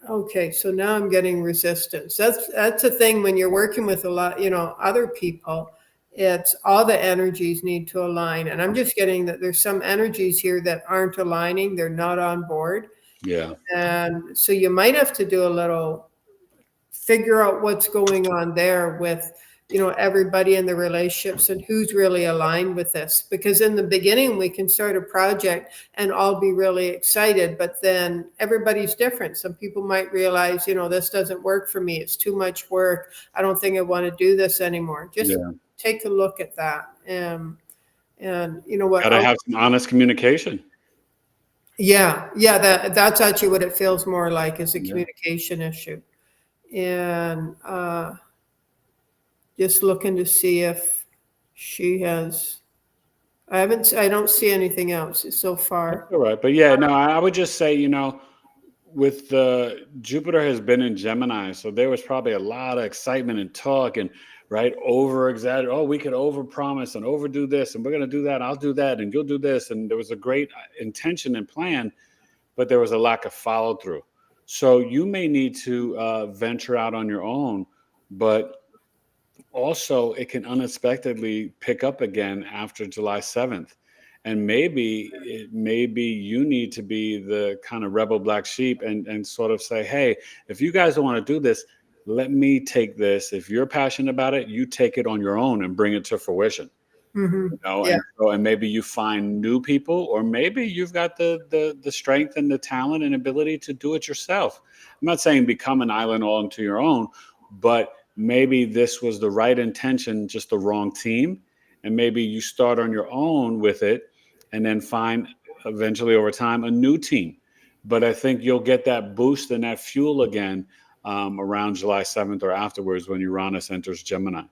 Okay, so now I'm getting resistance. That's a thing when you're working with a lot, other people. It's all the energies need to align, and I'm just getting that there's some energies here that aren't aligning. They're not on board, Yeah. and so you might have to do a little figure out what's going on there with everybody in the relationships and who's really aligned with this, because in the beginning we can start a project and all be really excited, but then everybody's different. Some people might realize this doesn't work for me, it's too much work, I don't think I want to do this anymore. Just Yeah. take a look at that. And you know what, Got to have some honest communication. yeah, that's actually what it feels more like, is a Yeah. communication issue. And just looking to see if she has. I don't see anything else so That's far. all right. But yeah, no, I would just say, with the Jupiter has been in Gemini, so there was probably a lot of excitement and talk and right over exaggerate. Oh, we could over promise and overdo this, and we're gonna do that. I'll do that, and you'll do this, and there was a great intention and plan, but there was a lack of follow through. So you may need to venture out on your own, but also it can unexpectedly pick up again after July 7th. And maybe you need to be the kind of rebel black sheep and sort of say, hey, if you guys don't want to do this, let me take this. If you're passionate about it, you take it on your own and bring it to fruition. Yeah. And maybe you find new people, or maybe you've got the strength and the talent and ability to do it yourself. I'm not saying become an island all into your own, but maybe this was the right intention, just the wrong team. And maybe you start on your own with it and then find eventually over time a new team. But I think you'll get that boost and that fuel again around July 7th or afterwards when Uranus enters Gemini.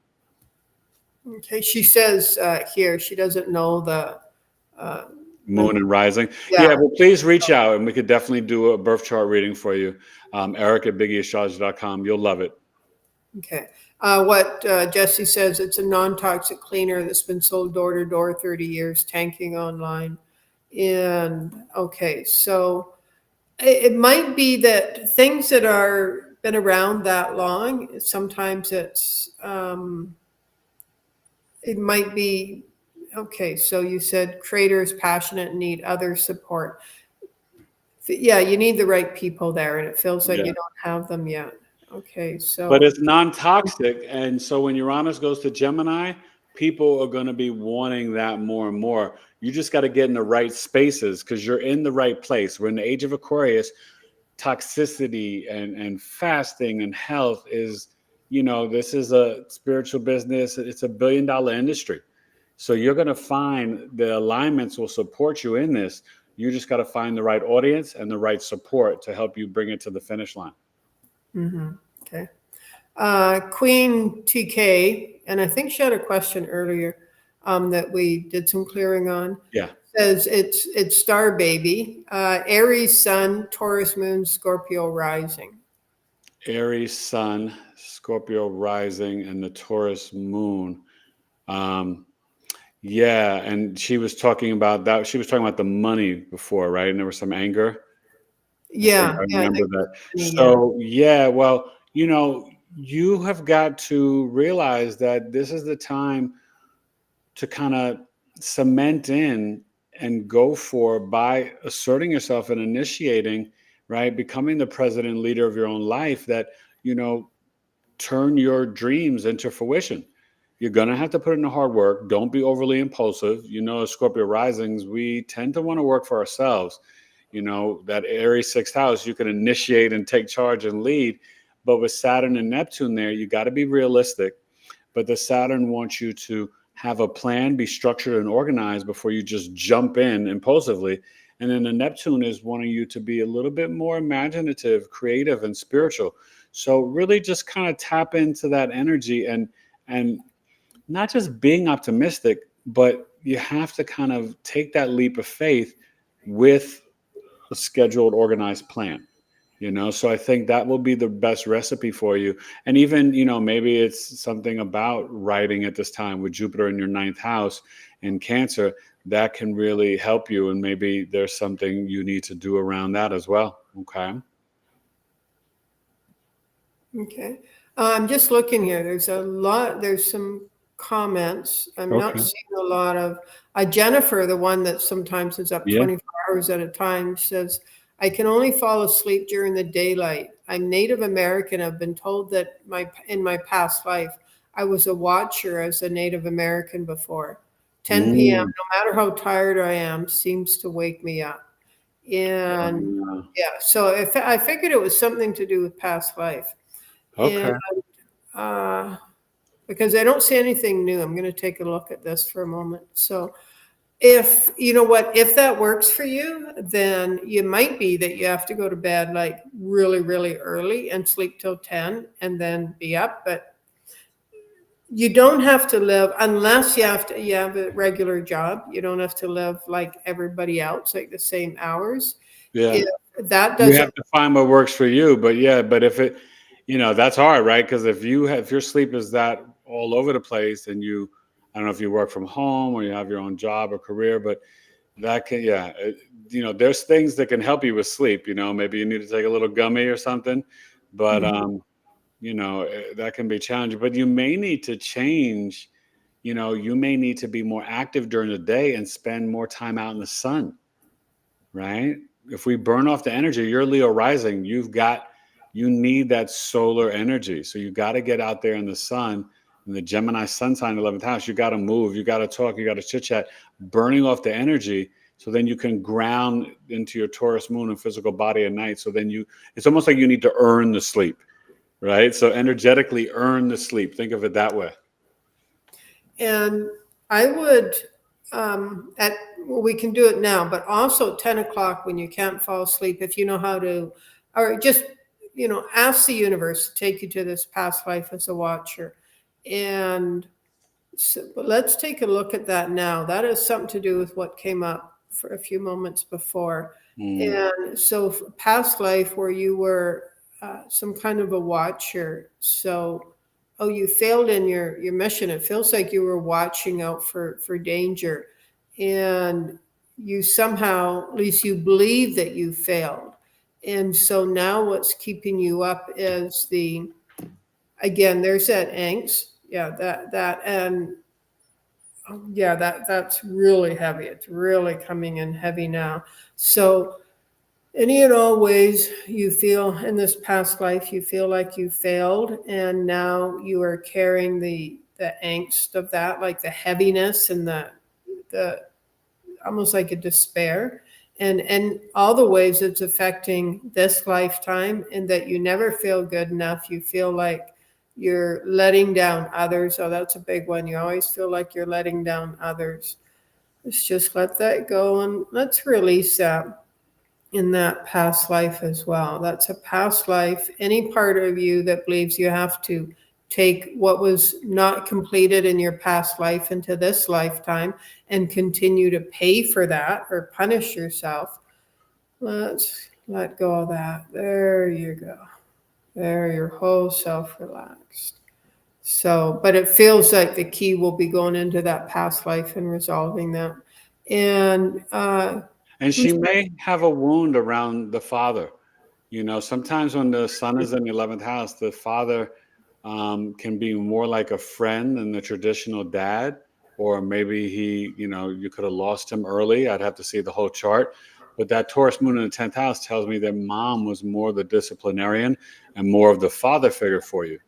Okay. She says here she doesn't know Moon and Rising. Yeah. Yeah, well, please reach out and we could definitely do a birth chart reading for you. Eric at BigEAstro.com. You'll love it. Okay. What Jesse says, it's a non-toxic cleaner that's been sold door to door 30 years, tanking online. And okay, so it might be that things that are been around that long, sometimes it might be, okay, so you said creators passionate and need other support. Yeah, you need the right people there, and it feels like Yeah. you don't have them yet. Okay, so But it's non-toxic. And so when Uranus goes to Gemini, people are going to be wanting that more and more. You just got to get in the right spaces because you're in the right place. We're in the age of Aquarius. Toxicity and fasting and health is, this is a spiritual business. It's $1 billion industry. So you're going to find the alignments will support you in this. You just got to find the right audience and the right support to help you bring it to the finish line. okay. Queen TK, and I think she had a question earlier that we did some clearing on. Yeah. Says it's Star Baby, Aries Sun, Taurus Moon, Scorpio Rising. Aries Sun, Scorpio Rising, and the Taurus Moon. Yeah, and she was talking about that. She was talking about the money before, right? And there was some anger. Yeah, I yeah, I remember think that. yeah. So, yeah, well, you have got to realize that this is the time to kind of cement in and go for by asserting yourself and initiating, right? Becoming the president and leader of your own life that, turn your dreams into fruition. You're going to have to put in the hard work. Don't be overly impulsive. As Scorpio risings, we tend to want to work for ourselves. That Aries sixth house, you can initiate and take charge and lead. But with Saturn and Neptune there, you got to be realistic. But the Saturn wants you to have a plan, be structured and organized before you just jump in impulsively. And then the Neptune is wanting you to be a little bit more imaginative, creative, and spiritual. So really just kind of tap into that energy and not just being optimistic, but you have to kind of take that leap of faith with a scheduled, organized plan. So I think that will be the best recipe for you. And even, maybe it's something about writing at this time with Jupiter in your ninth house in Cancer that can really help you. And maybe there's something you need to do around that as well. Okay. Okay. I'm just looking here. There's some comments. I'm not Okay. seeing a lot of Jennifer, the one that sometimes is up Yeah. 24 hours at a time, says, I can only fall asleep during the daylight. I'm Native American. I've been told that in my past life, I was a watcher as a Native American before. 10 p.m., no matter how tired I am, seems to wake me up. And yeah, so I figured it was something to do with past life. Okay. And because I don't see anything new, I'm going to take a look at this for a moment. So if that works for you, then you might be that you have to go to bed like really, really early and sleep till 10 and then be up. But you don't have to live unless you have a regular job. You don't have to live like everybody else, like the same hours. Yeah. If that You doesn't, have to find what works for you. But yeah, but if it, that's hard, right? Because if your sleep is that all over the place and I don't know if you work from home or you have your own job or career, but that can, there's things that can help you with sleep. Maybe you need to take a little gummy or something, but that can be challenging. But you may need to change. You may need to be more active during the day and spend more time out in the sun, right? If we burn off the energy, you're Leo rising. You need that solar energy. So you got to get out there in the sun. In the Gemini sun sign, 11th house, you got to move, you got to talk, you got to chit chat, burning off the energy. So then you can ground into your Taurus moon and physical body at night. So then it's almost like you need to earn the sleep, right? So energetically earn the sleep. Think of it that way. and I would, we can do it now, but also 10 o'clock when you can't fall asleep, if you know how to, or just, ask the universe to take you to this past life as a watcher. And so, but let's take a look at that now. That has something to do with what came up for a few moments before. Mm. And so past life where you were some kind of a watcher. So, oh, you failed in your mission. It feels like you were watching out for danger. And you somehow, at least you believe that you failed. And so now what's keeping you up is again, there's that angst. Yeah, and yeah, that's really heavy. It's really coming in heavy now. So any and all ways you feel in this past life, you feel like you failed, and now you are carrying the angst of that, like the heaviness and the almost like a despair, and all the ways it's affecting this lifetime, and that you never feel good enough. You feel like you're letting down others. Oh, that's a big one. You always feel like you're letting down others. Let's just let that go and let's release that in that past life as well. That's a past life. Any part of you that believes you have to take what was not completed in your past life into this lifetime and continue to pay for that or punish yourself, let's let go of that. There you go. There, your whole self relaxed. So, but it feels like the key will be going into that past life and resolving that. And And she may have a wound around the father. Sometimes when the sun is in the 11th house, the father can be more like a friend than the traditional dad, or maybe you could have lost him early. I'd have to see the whole chart. But that Taurus moon in the 10th house tells me that mom was more the disciplinarian and more of the father figure for you.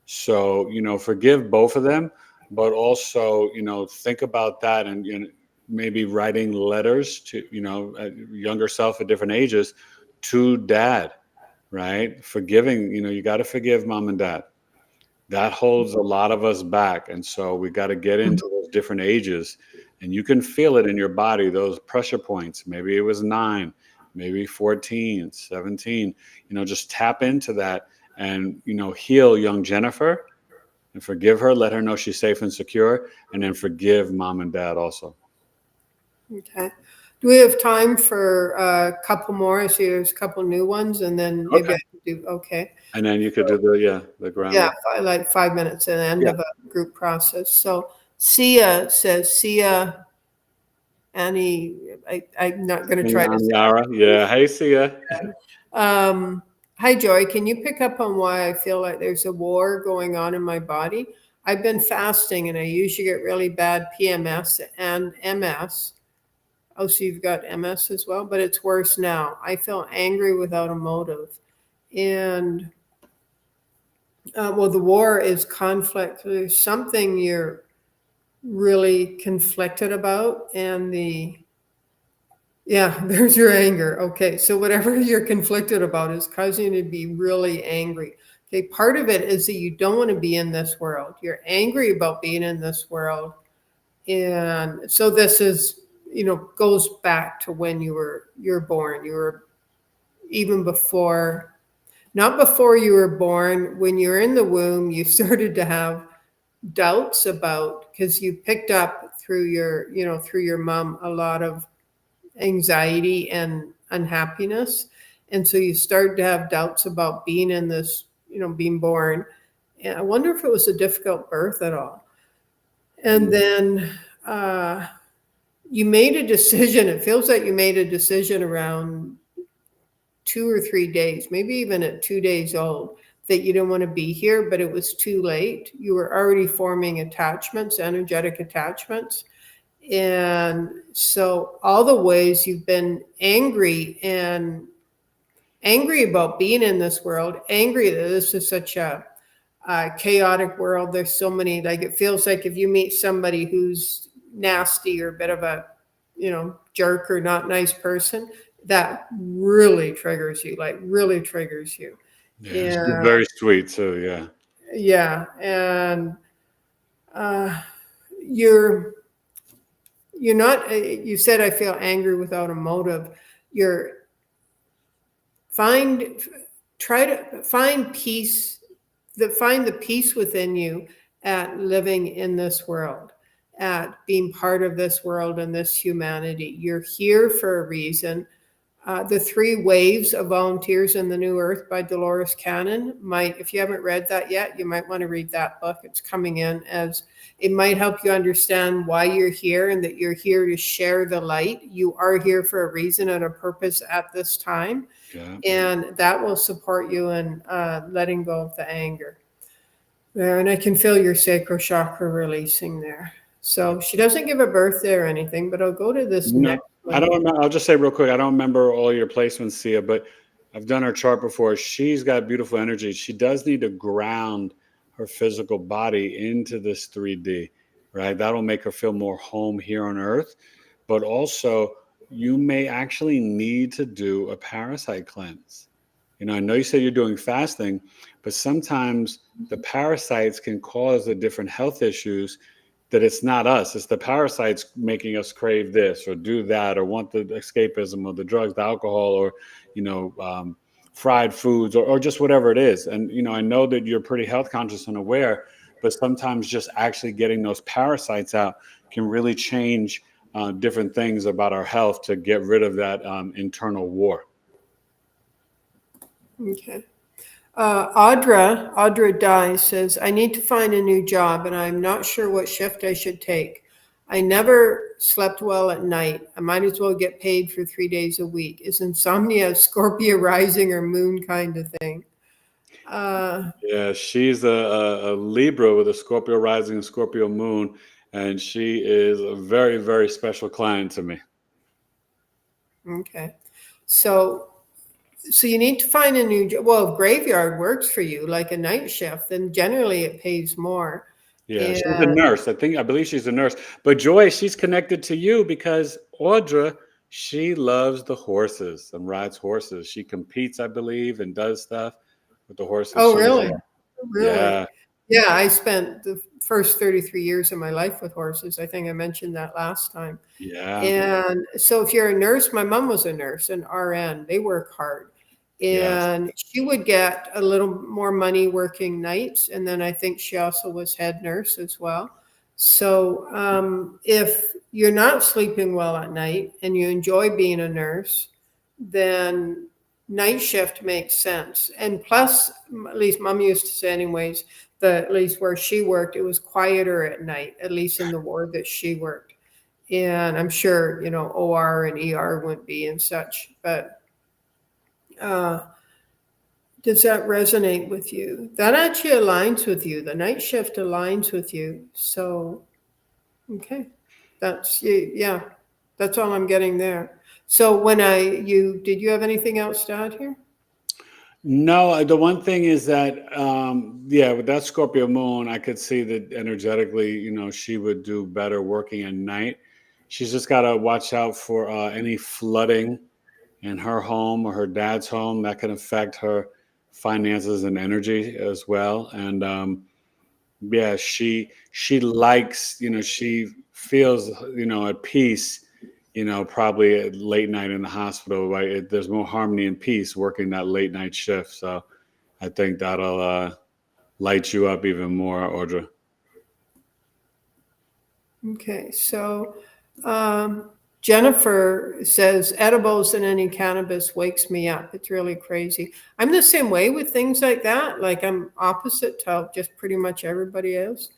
So, forgive both of them, but also, think about that and, maybe writing letters to, younger self at different ages to dad, right? Forgiving, you got to forgive mom and dad. That holds a lot of us back. And so we got to get into those different ages, and you can feel it in your body, those pressure points. Maybe it was 9, maybe 14, 17, just tap into that and, heal young Jennifer and forgive her, let her know she's safe and secure, and then forgive mom and dad also. okay. Do we have time for a couple more? I see there's a couple new ones, and then maybe Okay. I can do, okay. And then you could do the groundwork. Yeah, like 5 minutes at the end Yeah. of a group process. So Sia says, Sia, Annie, I'm not going to try to say Yara. Yeah. Hey, Sia. Hi, Joy. Can you pick up on why I feel like there's a war going on in my body? I've been fasting and I usually get really bad PMS and MS. Oh, so you've got MS as well, but it's worse now. I feel angry without a motive. And well, the war is conflict. There's something you're really conflicted about, and there's your anger. Okay, so whatever you're conflicted about is causing you to be really angry. Okay, part of it is that you don't want to be in this world. You're angry about being in this world. And so this is, goes back to when you're born. You were even before, not before you were born, when you're in the womb, you started to have doubts about, because you picked up through your mom a lot of anxiety and unhappiness, and so you started to have doubts about being in this, being born. And I wonder if it was a difficult birth at all. And then you made a decision. It feels like you made a decision around 2 or 3 days, maybe even at 2 days old, that you didn't want to be here, but it was too late. You were already forming attachments, energetic attachments. And so all the ways you've been angry about being in this world, angry that this is such a chaotic world. There's so many, like, it feels like if you meet somebody who's nasty or a bit of a, jerk or not nice person, that really triggers you, Yeah. She's Yeah. very sweet too. Yeah. Yeah. And you're not, you said, I feel angry without a motive. Try to find peace, find the peace within you at living in this world. at being part of this world and this humanity. You're here for a reason. The Three Waves of Volunteers in the New Earth by Dolores Cannon if you haven't read that yet, you might want to read that book. It's coming in as it might help you understand why you're here and that you're here to share the light. You are here for a reason and a purpose at this time. Yeah. And that will support you in letting go of the anger there. And I can feel your sacral chakra releasing there. So she doesn't give a birthday or anything, but I'll go to this next one. I don't remember. I'll just say real quick, I don't remember all your placements, Sia, but I've done her chart before. She's got beautiful energy. She does need to ground her physical body into this 3D, right? That'll make her feel more home here on Earth. But also, you may actually need to do a parasite cleanse. I know you said you're doing fasting, but sometimes the parasites can cause the different health issues that it's not us, it's the parasites making us crave this or do that or want the escapism or the drugs, the alcohol, or, fried foods or just whatever it is. And, I know that you're pretty health conscious and aware, but sometimes just actually getting those parasites out can really change different things about our health to get rid of that internal war. Okay. Audra Dye says, I need to find a new job and I'm not sure what shift I should take. I never slept well at night. I might as well get paid for 3 days a week. Is insomnia a Scorpio rising or moon kind of thing? Yeah, she's a Libra with a Scorpio rising and Scorpio moon, and she is a very, very special client to me. Okay. So you need to find a new job. Well, if graveyard works for you, like a night shift, then generally it pays more. Yeah, she's a nurse. I believe she's a nurse. But Joy, she's connected to you because Audra, she loves the horses and rides horses. She competes, I believe, and does stuff with the horses. Oh, really? Really? Yeah. Yeah, I spent the first 33 years of my life with horses. I think I mentioned that last time. Yeah. And so if you're a nurse, my mom was a nurse, an RN. They work hard. And she would get a little more money working nights. And then I think she also was head nurse as well. So if you're not sleeping well at night and you enjoy being a nurse, then night shift makes sense. And plus, at least mom used to say anyways, at least where she worked, it was quieter at night, at least in the ward that she worked. And I'm sure, OR and ER wouldn't be and such, but does that resonate with you? That actually aligns with you. The night shift aligns with you. So, okay. That's all I'm getting there. So did you have anything else to add here? No, the one thing is that, with that Scorpio moon, I could see that energetically, she would do better working at night. She's just got to watch out for any flooding in her home or her dad's home that can affect her finances and energy as well. And she likes, she feels, at peace, probably at late night in the hospital, right? There's more harmony and peace working that late night shift. So I think that'll light you up even more, Audra. Okay, so Jennifer says, edibles and any cannabis wakes me up. It's really crazy. I'm the same way with things like that. Like I'm opposite to just pretty much everybody else.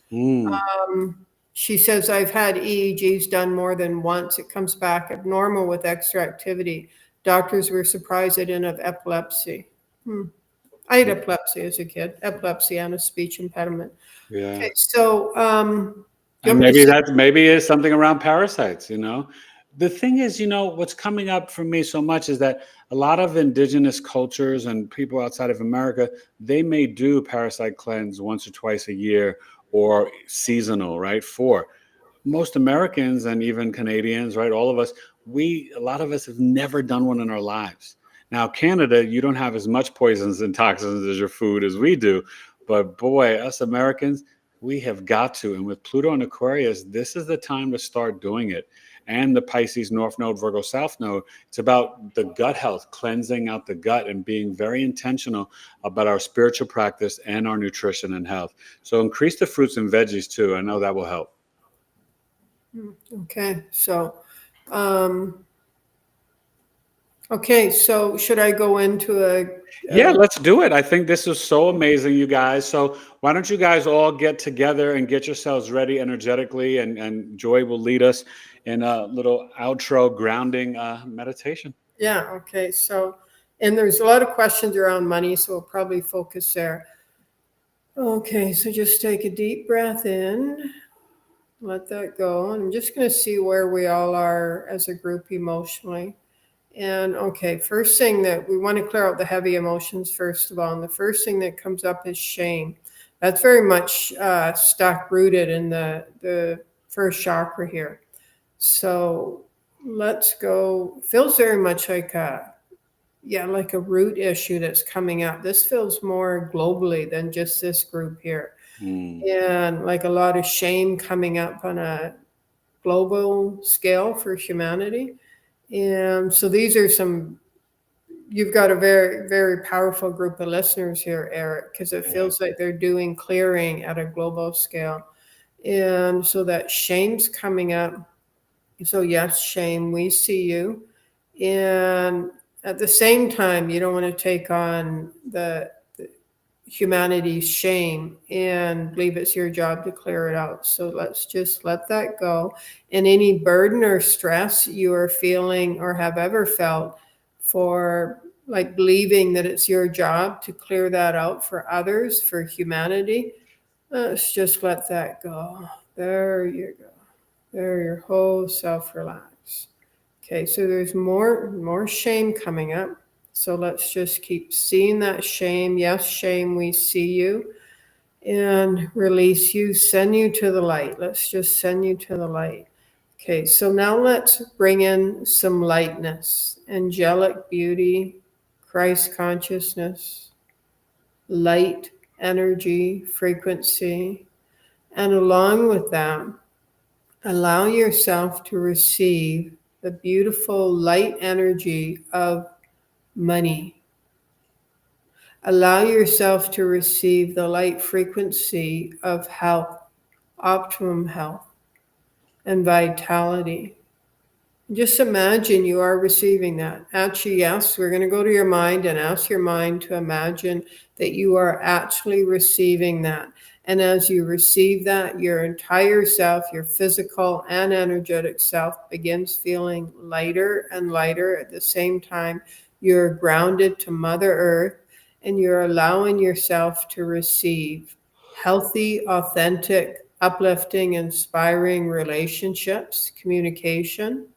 She says, I've had EEGs done more than once. It comes back abnormal with extra activity. Doctors were surprised I didn't have epilepsy. I had epilepsy as a kid, epilepsy and a speech impediment. Yeah. Okay, so and maybe it's something around parasites, The thing is, what's coming up for me so much is that a lot of indigenous cultures and people outside of America, they may do parasite cleanse once or twice a year or seasonal, right? For most Americans and even Canadians, right? All of us, a lot of us have never done one in our lives. Now, Canada, you don't have as much poisons and toxins as your food as we do. But boy, us Americans, we have got to. And with Pluto and Aquarius, this is the time to start doing it. And the Pisces North Node, Virgo South Node, it's about the gut health, cleansing out the gut and being very intentional about our spiritual practice and our nutrition and health. So increase the fruits and veggies too. I know that will help. Okay, so, um, okay, so should I go into Yeah, a let's do it. I think this is so amazing, you guys. So why don't you guys all get together and get yourselves ready energetically, and Joy will lead us in a little outro grounding meditation. yeah, okay, so, and there's a lot of questions around money, so we'll probably focus there. Okay, so just take a deep breath in, let that go, and I'm just going to see where we all are as a group emotionally. And okay, first thing that we want to clear out the heavy emotions, first of all. And the first thing that comes up is shame. That's very much stuck, rooted in the first chakra here. So let's go. Feels very much like like a root issue that's coming up. This feels more globally than just this group here. Mm, And like a lot of shame coming up on a global scale for humanity. And so these are some, you've got a very, very powerful group of listeners here, Eric, because it yeah. feels like they're doing clearing at a global scale. And so that shame's coming up. So, yes, shame, we see you. And at the same time, you don't want to take on the humanity's shame and believe it's your job to clear it out. So let's just let that go. And any burden or stress you are feeling or have ever felt for like believing that it's your job to clear that out for others, for humanity, let's just let that go. There you go. There, your whole self relax. Okay, so there's more shame coming up. So let's just keep seeing that shame. Yes, shame, we see you. And release you, send you to the light. Let's just send you to the light. Okay, so now let's bring in some lightness, angelic beauty, Christ consciousness, light, energy, frequency. And along with that, allow yourself to receive the beautiful light energy of money. Allow yourself to receive the light frequency of health, optimum health, and vitality. Just imagine you are receiving that. Actually, yes, we're going to go to your mind and ask your mind to imagine that you are actually receiving that. And as you receive that, your entire self, your physical and energetic self, begins feeling lighter and lighter. At the same time, you're grounded to Mother Earth and you're allowing yourself to receive healthy, authentic, uplifting, inspiring relationships, communication.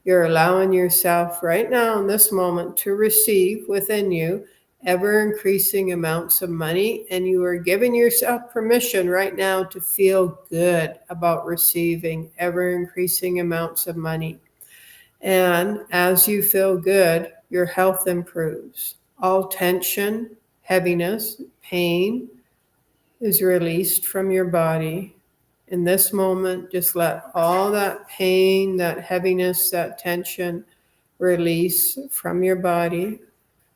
You're allowing yourself right now in this moment to receive within you ever increasing amounts of money, and you are giving yourself permission right now to feel good about receiving ever increasing amounts of money. And as you feel good, your health improves. All tension, heaviness, pain is released from your body. In this moment, just let all that pain, that heaviness, that tension release from your body.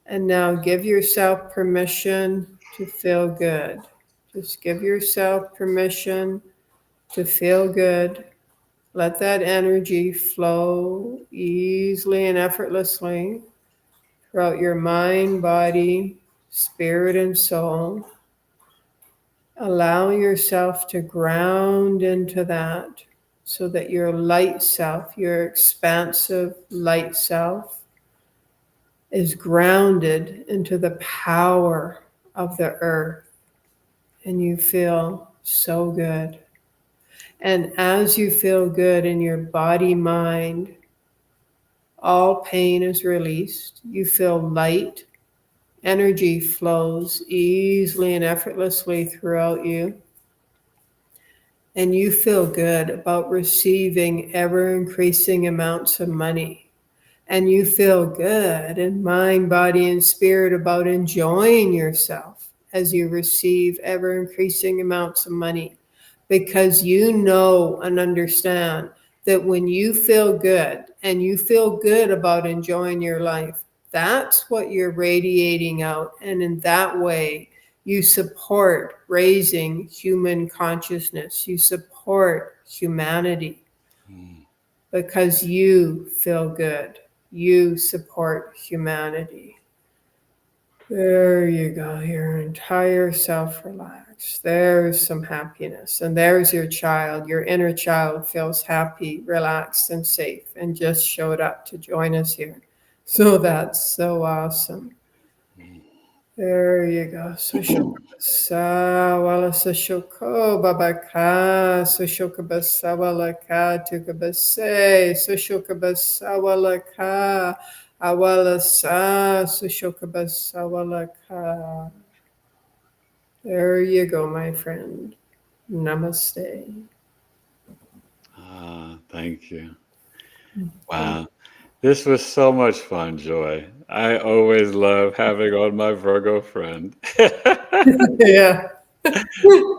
And now give yourself permission to feel good. Just give yourself permission to feel good. Let that energy flow easily and effortlessly throughout your mind, body, spirit, and soul. Allow yourself to ground into that so that your light self, your expansive light self, is grounded into the power of the earth. And you feel so good. And as you feel good in your body, mind, all pain is released. You feel light. Energy flows easily and effortlessly throughout you. And you feel good about receiving ever increasing amounts of money. And you feel good in mind, body, and spirit about enjoying yourself as you receive ever increasing amounts of money. Because you know and understand that when you feel good and you feel good about enjoying your life, that's what you're radiating out. And in that way, you support raising human consciousness. You support humanity. because you feel good. You support humanity. There you go. Your entire self relaxed. There's some happiness. And there's your child. Your inner child feels happy, relaxed, and safe, and just showed up to join us here. So that's so awesome. There you go. Sushokabasa, wala sushoko, babaka, sushokabasa, walaka, tukabase, sushokabasa, walaka, awalasa, sushokabasa, walaka. There you go, my friend. Namaste. Thank you. Wow. This was so much fun, Joy. I always love having on my Virgo friend. Yeah. This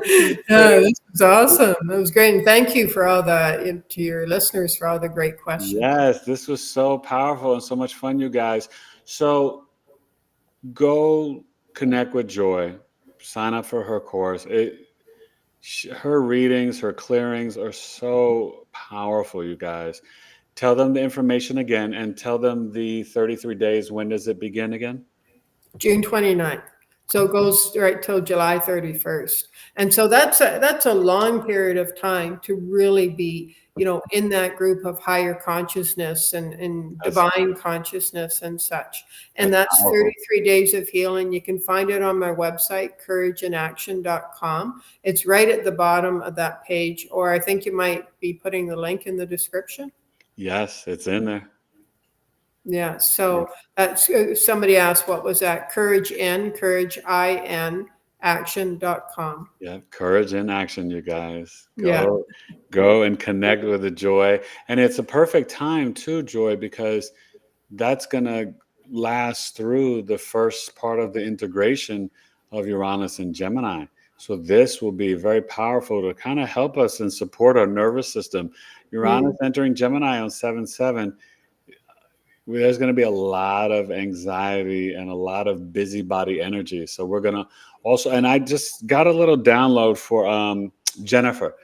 is Yeah, great. this was awesome. That was great. And thank you for all to your listeners for all the great questions. Yes, this was so powerful and so much fun, you guys. So go connect with Joy, sign up for her course. Her readings, her clearings are so powerful, you guys. Tell them the information again and tell them the 33 days. When does it begin again? June 29th. So it goes right till July 31st. And so that's a long period of time to really be, in that group of higher consciousness and That's, divine consciousness and such. And that's that's powerful. 33 days of healing. You can find it on my website, courageinaction.com. It's right at the bottom of that page, or I think you might be putting the link in the description. Yes, it's in there. Yeah. So that's somebody asked, what was that? Courage in action.com. Yeah, courage in action, you guys. Yeah. Go and connect with the Joy. And it's a perfect time too, Joy, because that's going to last through the first part of the integration of Uranus and Gemini. So this will be very powerful to kind of help us and support our nervous system. Uranus entering Gemini on 7/7. There's going to be a lot of anxiety and a lot of busybody energy. So we're going to also, and I just got a little download for Jennifer.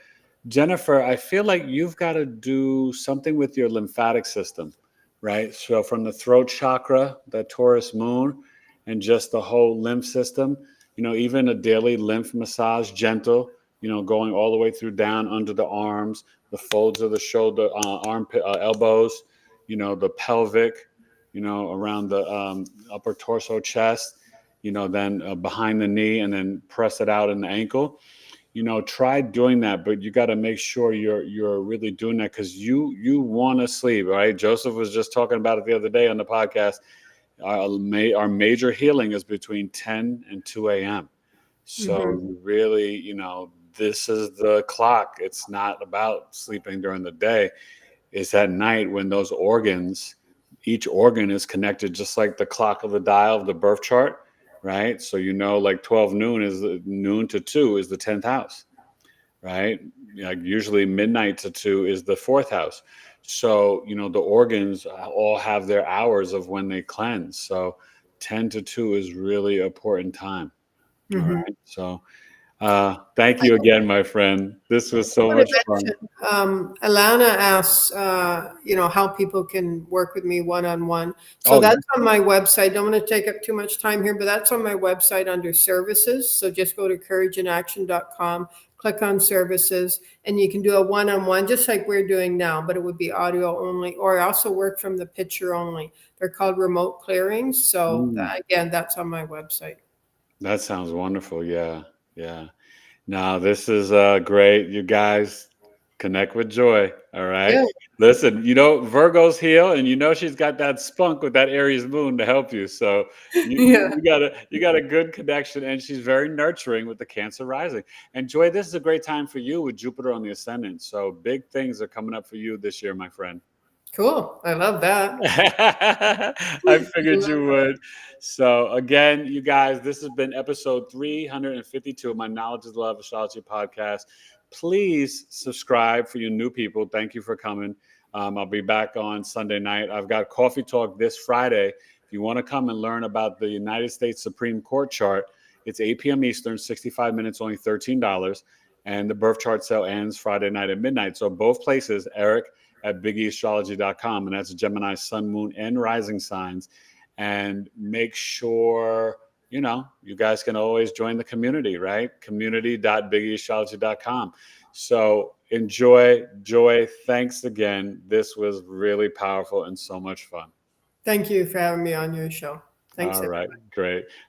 Jennifer, I feel like you've got to do something with your lymphatic system, right? So from the throat chakra, that Taurus moon, and just the whole lymph system, even a daily lymph massage, gentle, going all the way through down under the arms, the folds of the shoulder, armpit, elbows, the pelvic, around the upper torso, chest, then behind the knee, and then press it out in the ankle. Try doing that, but you got to make sure you're really doing that, because you want to sleep, right? Joseph was just talking about it the other day on the podcast. Our major healing is between 10 and 2 a.m. So you really, this is the clock. It's not about sleeping during the day. It's at night when those organs, each organ is connected, just like the clock of the dial of the birth chart, right? So like 12 noon is noon to 2 is the 10th house, right? Like usually midnight to 2 is the 4th house. So the organs all have their hours of when they cleanse. So 10 to 2 is really important time. All right. So thank you again, my friend. This was so much fun. Alana asks, how people can work with me one-on-one. So Oh, that's on my website. Don't want to take up too much time here, but that's on my website under services. So just go to courageinaction.com, click on services, and you can do a one-on-one, just like we're doing now, but it would be audio only, or I also work from the picture only. They're called remote clearings. So again, that's on my website. that sounds wonderful. Yeah. Yeah. Now, this is great. You guys connect with Joy. All right. Yeah. Listen, Virgo's heal, and she's got that spunk with that Aries moon to help you. So Yeah. you got a good connection, and she's very nurturing with the Cancer rising. And Joy, this is a great time for you with Jupiter on the ascendant. So big things are coming up for you this year, my friend. Cool. I love that. I figured you would. So again, you guys, this has been episode 352 of my Knowledge is Love Astrology podcast. Please subscribe for you new people. Thank you for coming. I'll be back on Sunday night. I've got Coffee Talk this Friday. If you want to come and learn about the United States Supreme Court chart, it's 8 p.m. Eastern, 65 minutes, only $13. And the birth chart sale ends Friday night at midnight. So both places, Eric at BigEAstrology.com. And that's Gemini, Sun, Moon, and Rising signs. And make sure, you know, you guys can always join the community, right? community.BigEAstrology.com. So enjoy, Joy. Thanks again. This was really powerful and so much fun. Thank you for having me on your show. Thanks, All right, everybody. great.